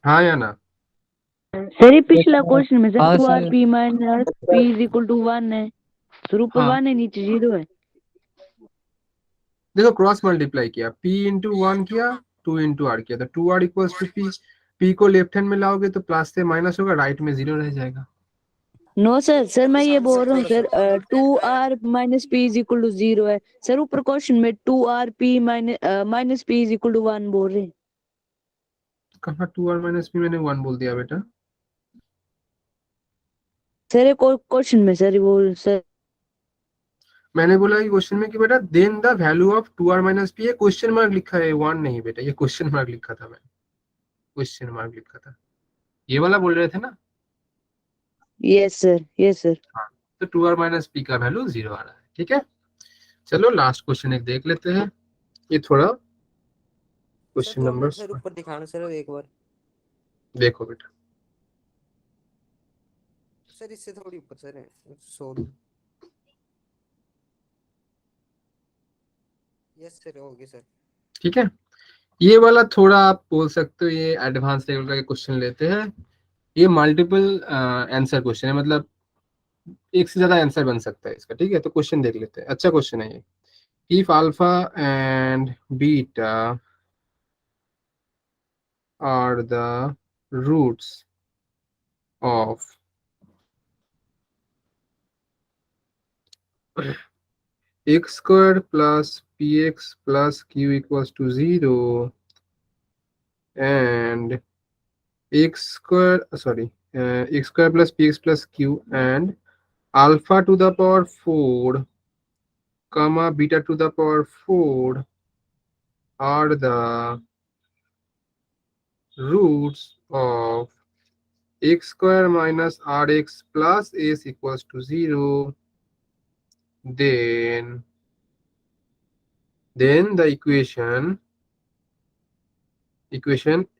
हाँ या ना? सर ये पिछला क्वेश्चन में सर हाँ, 2r sir. p minus p is equal to 1 है, सर ऊपर हाँ। 1 है नीचे 0 है। देखो क्रॉस मल्टीप्लाई किया, p इंटू 1 किया, 2 इंटू आर किया, तो 2r equals to p, p को लेफ्ट हैंड में लाओगे तो प्लस से माइनस होगा, राइट में 0 रह जाएगा। नो सर, सर मैं ये बोल रहा हूँ sir 2r minus p is equal to 0 है सर, ऊपर क्वेश्चन में 2r p minus p is equal to 1 बोल रहे हैं। कहाँ 2r माइनस p, मैंने 1 बोल दिया बेटा। सर ये क्वेश्चन में सर वो सर मैंने बोला कि क्वेश्चन में कि बेटा then the value of 2r minus p, ये क्वेश्चन मार्क लिखा है, 1 नहीं बेटा, ये क्वेश्चन मार्क लिखा था, मैंने क्वेश्चन मार्क लिखा था, ये वाला बोल रहे थे ना। Yes sir, yes sir. हाँ, तो 2r माइनस p का वैल्यू 0 आ रहा है। ठीक है चलो लास्ट क्वेश्चन एक देख लेते हैं, ये थोड़ा क्वेश्चन नंबर सर ऊपर दिखाना सर एक बार, देखो बेटा, सर इससे थोड़ी ऊपर सर 100। यस सर, हो गया सर। ठीक है ये वाला थोड़ा आप बोल सकते हो ये एडवांस लेवल का क्वेश्चन लेते हैं, ये मल्टीपल आंसर क्वेश्चन है, मतलब एक से ज्यादा आंसर बन सकता है इसका। ठीक है तो क्वेश्चन देख लेते हैं, अच्छा क्वेश्चन है ये। if alpha and beta are the roots of x square plus px plus q equals to 0 and x square plus px plus q and alpha to the power 4 comma beta to the power 4 are the roots of x square minus rx plus s equals to 0, then the equation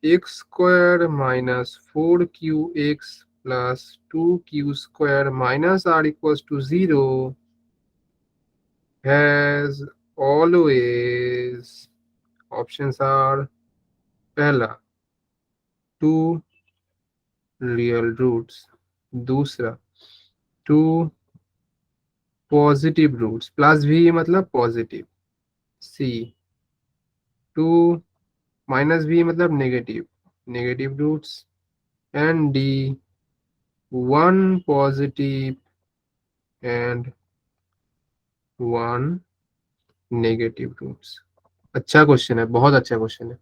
x square minus 4qx plus 2q square minus r equals to 0 has always, options are पहला 2 real roots, दूसरा 2 positive roots, plus भी मतलब positive, सी 2 minus भी मतलब negative roots, and D 1 positive and 1 negative roots. अच्छा question है, बहुत अच्छा क्वेश्चन है।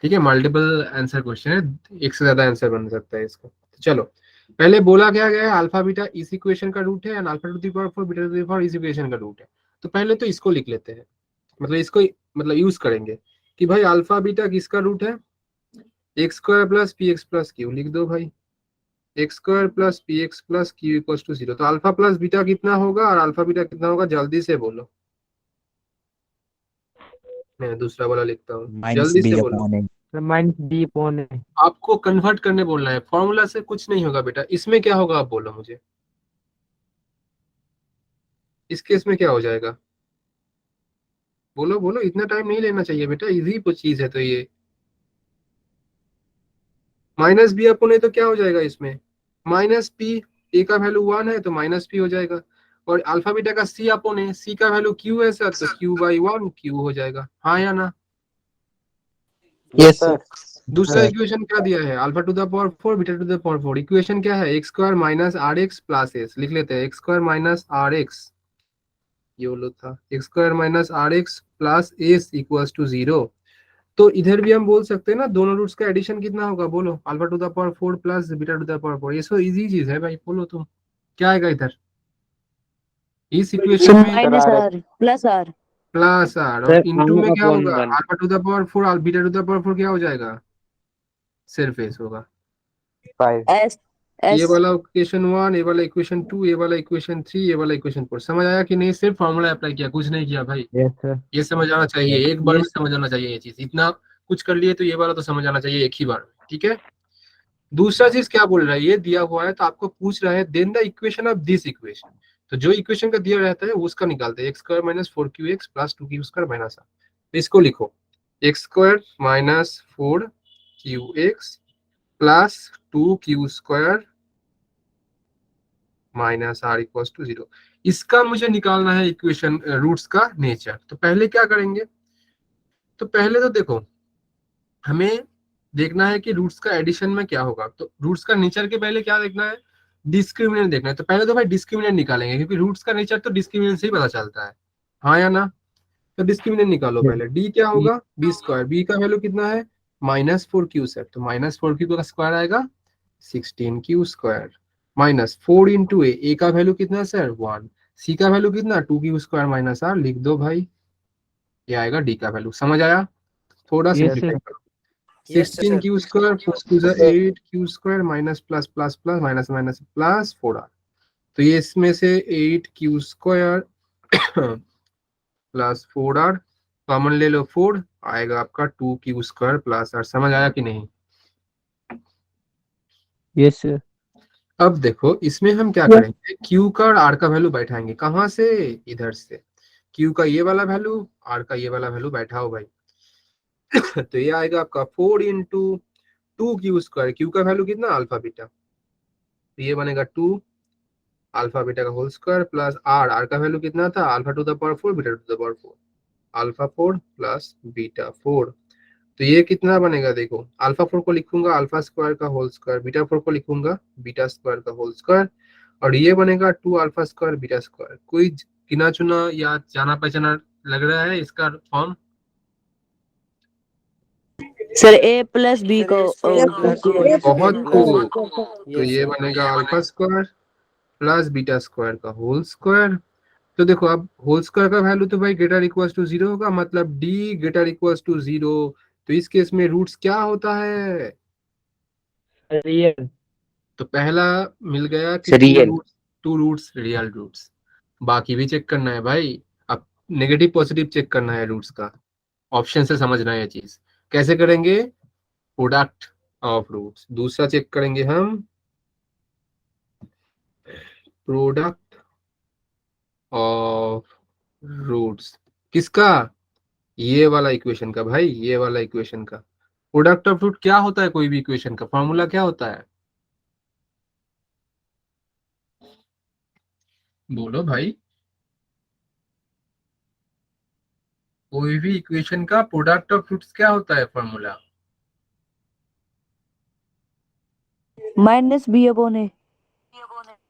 ठीक है, मल्टीपल आंसर क्वेश्चन है, एक से ज्यादा आंसर बन सकता है इसका। तो चलो, पहले बोला क्या गया है, अल्फा बीटा इस इक्वेशन का रूट है and alpha to the power 4 beta to the power इस इक्वेशन का रूट है। तो पहले तो इसको लिख लेते हैं, मतलब इसको यूज करेंगे कि भाई अल्फा बीटा किसका रूट है, x square plus p x plus q लिख दो भाई, x square plus p x plus q equals to 0। तो अल्फा प्लस बीटा कितना होगा और अल्फा बीटा कितना होगा, जल्दी से बोलो। मैं दूसरा वाला लिखता हूँ, जल्दी से बोलो। माइनस बी अपॉन ए। आपको कन्वर्ट करने बोलना है, फॉर्मूला से कुछ नहीं होगा बेटा। इसमें क्या होगा आप बोलो मुझे, इस केस में क्या हो जाएगा, बोलो बोलो, इतना टाइम नहीं लेना चाहिए बेटा, इजी चीज है। तो ये माइनस बी अपॉन ए, तो क्या हो जाएगा इसमें, माइनस पी, ए का वैल्यू 1 है तो माइनस पी हो जाएगा, और अल्फा बीटा का सी अपॉन ए, सी का वैल्यू क्यू है सर, तो क्यू बाई 1 क्यू हो जाएगा, हाँ या ना। Yes sir. दूसरा इक्वेशन क्या दिया है, alpha to the power 4 beta to the power 4। Equation क्या है, x square minus r x plus s, लिख लेते हैं x square minus r x, ये बोलो था, x square minus r x plus s equals to 0। तो इधर भी हम बोल सकते हैं ना, दोनों रूट्स का एडिशन कितना होगा, बोलो, alpha to the power 4 plus beta to the power 4। ये सो इजी चीज है भाई, बोलो तुम क्या आएगा इधर, इस इक्वेशन में minus r plus r plus r, और इनटू में क्या होगा, alpha to the power 4 beta to the power 4 क्या हो जाएगा, सिर्फ एस होगा। एस ये एस वाला इक्वेशन 1, ये वाला इक्वेशन 2, ये वाला इक्वेशन 3, ये वाला इक्वेशन 4। समझ आया कि नहीं, सिर्फ फॉर्मूला अप्लाई किया, कुछ नहीं किया भाई। Yes sir. ये समझ आना चाहिए, एक बार में समझ आना चाहिए ये चीज, इतना कुछ कर लिए तो ये वाला तो समझ आना चाहिए एक ही बार में। ठीक है, दूसरा चीज क्या बोल रहा है, ये दिया हुआ है तो आपको पूछ रहा है then the equation of this equation. तो जो इक्वेशन का दिया रहता है उसका निकालते हैं, x square minus 4qx plus 2q square minus r। इसको लिखो, x square minus 4qx plus 2q square minus r equals to 0। इसका मुझे निकालना है इक्वेशन रूट्स का नेचर। तो पहले क्या करेंगे, तो पहले तो देखो हमें देखना है कि रूट्स का एडिशन में क्या होगा। तो रूट्स का नेचर के पहले क्या देखना है, डिस्क्रिमिनेंट देखना है। तो पहले तो भाई डिस्क्रिमिनेंट निकालेंगे, क्योंकि रूट्स का नेचर तो डिस्क्रिमिनेंट से ही पता चलता है, हाँ या ना। तो डिस्क्रिमिनेंट निकालो पहले, डी क्या होगा, बी स्क्वायर, बी का वैल्यू कितना है माइनस 4q सर, तो माइनस 4q का स्क्वायर आएगा 16q स्क्वायर माइनस 4 इंटू ए का वैल्यू कितना सर 1, सी का वैल्यू कितना 2q स्क्वायर माइनस r, लिख दो भाई, ये आएगा डी का वैल्यू। समझ आया, थोड़ा सिंपलीफाई करो, 16q square 4 to the 8q square minus plus plus plus minus minus plus 4r। तो ये इसमें से 8q square plus 4r common ले लो, 4 आएगा आपका 2q स्क्वायर प्लस r। समझ आया कि नहीं। Yes sir. अब देखो इसमें हम क्या करेंगे, q का और r का वैल्यू बैठाएंगे, कहाँ से, इधर से, q का ये वाला वैल्यू, r का ये वाला वैल्यू बैठाओ भाई। तो ये आएगा आपका 4 इंटू 2q स्क्वायर, q का वैल्यू कितना अल्फा बीटा, तो ये बनेगा 2 अल्फा बीटा का whole square plus r, r का वैल्यू कितना था alpha to the power 4 beta to the power 4, alpha 4 plus beta 4। तो ये कितना बनेगा, देखो अल्फा 4 को लिखूंगा अल्फा स्क्वायर का होल स्क्वायर, बीटा 4 को लिखूंगा बीटा स्क्वायर का होल स्क्वायर, और ये बनेगा 2 अल्फा स्क्वायर बीटा स्क्वायर। कोई गिना चुना या जाना पहचाना लग रहा है इसका फॉर्म? सर ए प्लस बी का सर, ये प्लस बहुत प्लस खूब। तो यस ये सर। बनेगा alpha square plus beta square का होल स्क्वायर। तो देखो अब होल स्क्वायर का वैल्यू तो भाई ग्रेटर इक्वल्स टू 0 होगा, मतलब डी ग्रेटर इक्वल्स टू 0। तो इस केस में रूट्स क्या होता है? रियल। तो पहला मिल गया कि Real. Two roots real roots. बाकी भी चेक करना है भाई, अब नेगेटिव पॉजिटिव चेक करना है रूट्स का। ऑप्शन से समझना है ये चीज। कैसे करेंगे? Product of roots. दूसरा चेक करेंगे हम प्रोडक्ट ऑफ रूट्स। किसका? ये वाला इक्वेशन का भाई, ये वाला इक्वेशन का। प्रोडक्ट ऑफ रूट क्या होता है? कोई भी इक्वेशन का फॉर्मूला क्या होता है? बोलो भाई। कोई भी इक्वेशन का प्रोडक्ट ऑफ रूट्स क्या होता है फॉर्मूला? माइनस बी अपॉन ए।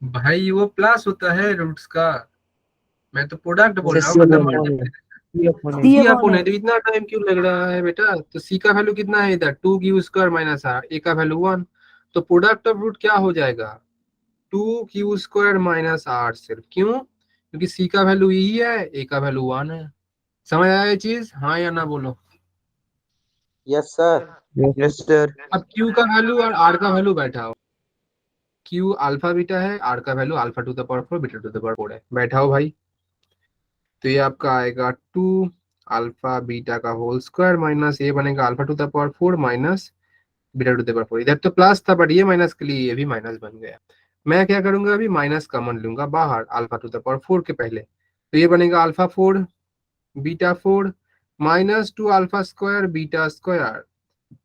भाई वो प्लस होता है रूट्स का। मैं तो प्रोडक्ट बोल रहा हूँ, मतलब सी अपॉन है। तो इतना टाइम क्यों लग रहा है बेटा? तो सी का वैल्यू कितना है इधर? 2 क्यू स्क्वायर माइनस आर, ए का वैल्यू 1। तो प्रोडक्ट ऑफ रूट क्या हो जाएगा? 2 क्यू स्क्वायर माइनस आर। सिर्फ क्यों? क्योंकि सी का वैल्यू यही है, ए का वैल्यू 1 है। समझ आया ये चीज? हाँ या ना बोलो। Yes sir. Yes, sir. अब क्यू का वैल्यू और आर का वैल्यू बैठा हो। क्यू अल्फा बीटा है, आर का value alpha to the power 4 beta to the power 4 है। बैठा हो भाई। तो ये आपका आएगा 2 अल्फा बीटा का होल स्क्वायर माइनस ये बनेगा alpha to the power 4 minus beta to the power 4। इधर तो प्लस था बट ये माइनस के लिए ये भी माइनस बन गया। मैं क्या करूंगा, अभी माइनस कॉमन लूंगा बाहर अल्फा टू द पावर 4 के पहले। तो ये बनेगा alpha 4 beta 4 minus 2 alpha square beta square.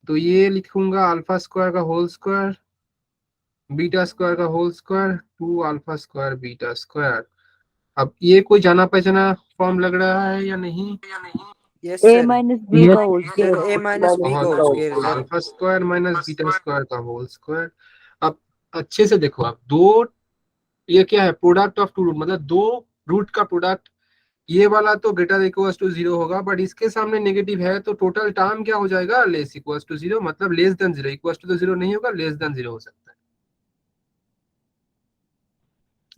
तो ये लिखूंगा अल्फा स्क्वायर का होल स्क्वायर बीटा स्क्वायर का whole square 2 alpha square beta square. अब ये कोई जाना पहचाना फॉर्म लग रहा है या नहीं? यस ए सर। माइनस बी का होल सर स्क्वायर। ए माइनस बी का बहुत होल खूब। Square sir. Alpha square minus beta square का होल स्क्वायर। अब अच्छे से देखो, आप दो, ये क्या है? प्रोडक्ट ऑफ टू रूट, मतलब दो रूट का प्रोडक्ट। ये वाला तो ग्रेटर इक्वल्स टू 0 होगा, बट इसके सामने नेगेटिव है तो टोटल टर्म क्या हो जाएगा? लेस इक्वल्स टू 0, मतलब लेस देन 0। इक्वल्स टू तो 0 नहीं होगा, लेस देन 0 हो सकता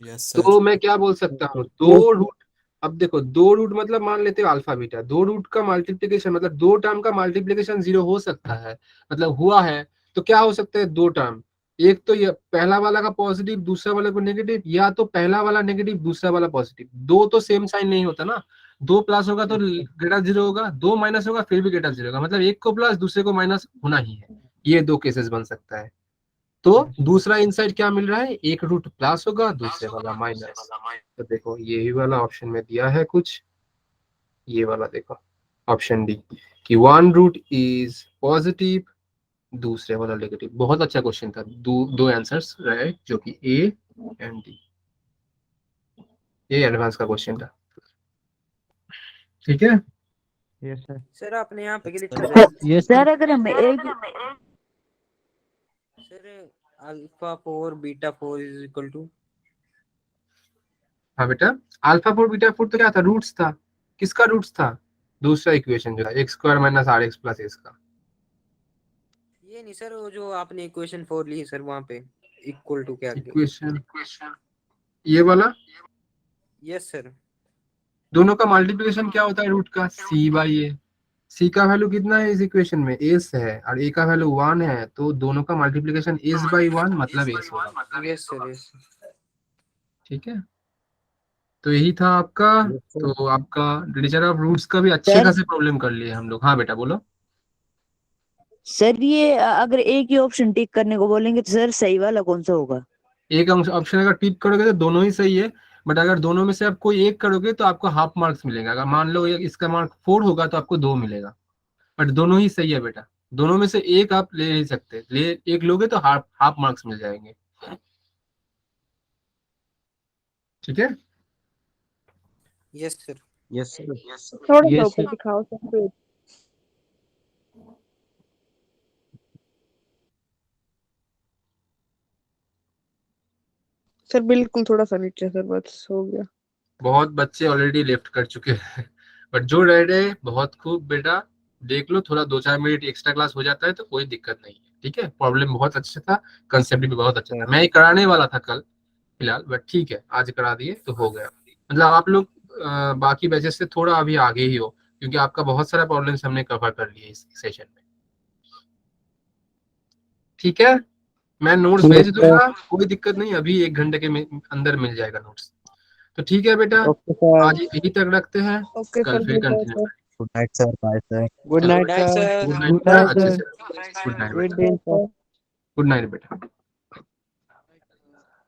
है। तो मैं क्या बोल सकता हूँ, दो रूट। अब देखो दो रूट मतलब मान लेते हो अल्फा बीटा, दो रूट का मल्टीप्लिकेशन मतलब दो टर्म का मल्टीप्लिकेशन 0 हो सकता है, मतलब हुआ है। तो क्या हो सकता है? दो टर्म, एक तो ये पहला वाला का पॉजिटिव दूसरा वाला को नेगेटिव, या तो पहला वाला नेगेटिव दूसरा वाला पॉजिटिव। दो तो सेम साइन नहीं होता ना, दो प्लस होगा तो ग्रेटर 0 होगा, दो माइनस होगा फिर भी ग्रेटर 0 होगा, मतलब एक को प्लस दूसरे को माइनस होना ही है। ये दो केसेस बन सकता है। तो दूसरा इनसाइड क्या मिल रहा है? एक रूट प्लस होगा दूसरे वाला माइनस। तो देखो यही वाला ऑप्शन में दिया है कुछ, ये वाला देखो ऑप्शन डी कि वन रूट इज पॉजिटिव दूसरे वाला नेगेटिव। बहुत अच्छा क्वेश्चन था। दो आंसर्स रहे जो कि ए एंड डी। ये एडवांस का क्वेश्चन था। ठीक है। Yes sir. सर आपने यहाँ पे क्लिक कर यस सर अगर हम एक sir alpha 4 beta 4 is equal to. हाँ बेटा, अल्फा 4 बीटा 4 तो क्या था? रूट्स था। किसका रूट्स था? दूसरा इक्वेशन जो था x square minus r x plus s का। ये नहीं सर, वो जो आपने इक्वेशन 4 ली है सर वहाँ पे इक्वल टू क्या आगे? इक्वेशन ये वाला, यस सर। दोनों का मल्टीप्लिकेशन क्या होता है? रूट का सी बाई ए। सी का वैल्यू कितना है इस इक्वेशन में? एस है, और ए का वैल्यू 1 है, तो दोनों का मल्टीप्लिकेशन एस बाई 1 मतलब एस होगा। Yes sir yes. ठीक है। तो यही था आपका। तो आपका डिवीजन ऑफ रूट्स का भी अच्छे सर? खासे प्रॉब्लम कर लिए हम लोग। हाँ बेटा बोलो। सर ये अगर एक ही ऑप्शन टिक करने को बोलेंगे तो सर सही वाला कौन सा होगा? एक ऑप्शन अगर टिक करोगे तो दोनों ही सही है, बट अगर दोनों में से आप कोई एक करोगे तो आपको हाफ मार्क्स मिलेगा। अगर मान लो इसका मार्क 4 होगा तो आपको 2 मिलेगा, बट दोनों ही सही है बेटा। दोनों में से एक आप ले नहीं सकते, एक लोगे तो हाफ हाफ मार्क्स मिल जाएंगे। ठीक है। Yes sir. Yes sir. थोड़ा सा Yes, ऊपर sir. दिखाओ सर। सर बिल्कुल थोड़ा सा नीचे सर, बस हो गया। बहुत बच्चे ऑलरेडी लेफ्ट कर चुके हैं बट जो रह रहे बहुत खूब बेटा, देख लो थोड़ा 2-4 मिनट एक्स्ट्रा क्लास हो जाता है तो कोई दिक्कत नहीं है, ठीक है। प्रॉब्लम बहुत अच्छा था, कंसेप्ट भी बहुत अच्छा था। मैं ये कराने वाला था कल फिलहाल, बट ठीक है आज करा दिए तो हो गया। मतलब आप लोग बाकी बैचेस से थोड़ा अभी आगे ही हो, क्योंकि आपका बहुत सारा प्रॉब्लम्स हमने कवर कर लिए इस सेशन में, ठीक है। मैं नोट्स भेज दूंगा, कोई दिक्कत नहीं, अभी 1 घंटे के अंदर मिल जाएगा नोट्स। तो ठीक है बेटा, Okay, sir. आज यही तक रखते हैं, ओके कल सर, फिर good night continue sir. Good night sir, bye sir. Good चलो, night, sir. Sir. Good night Good बेटा, night, अच्छे sir. से गुड नाइट Good बेटा, day, sir. गुड नाइट बेटा।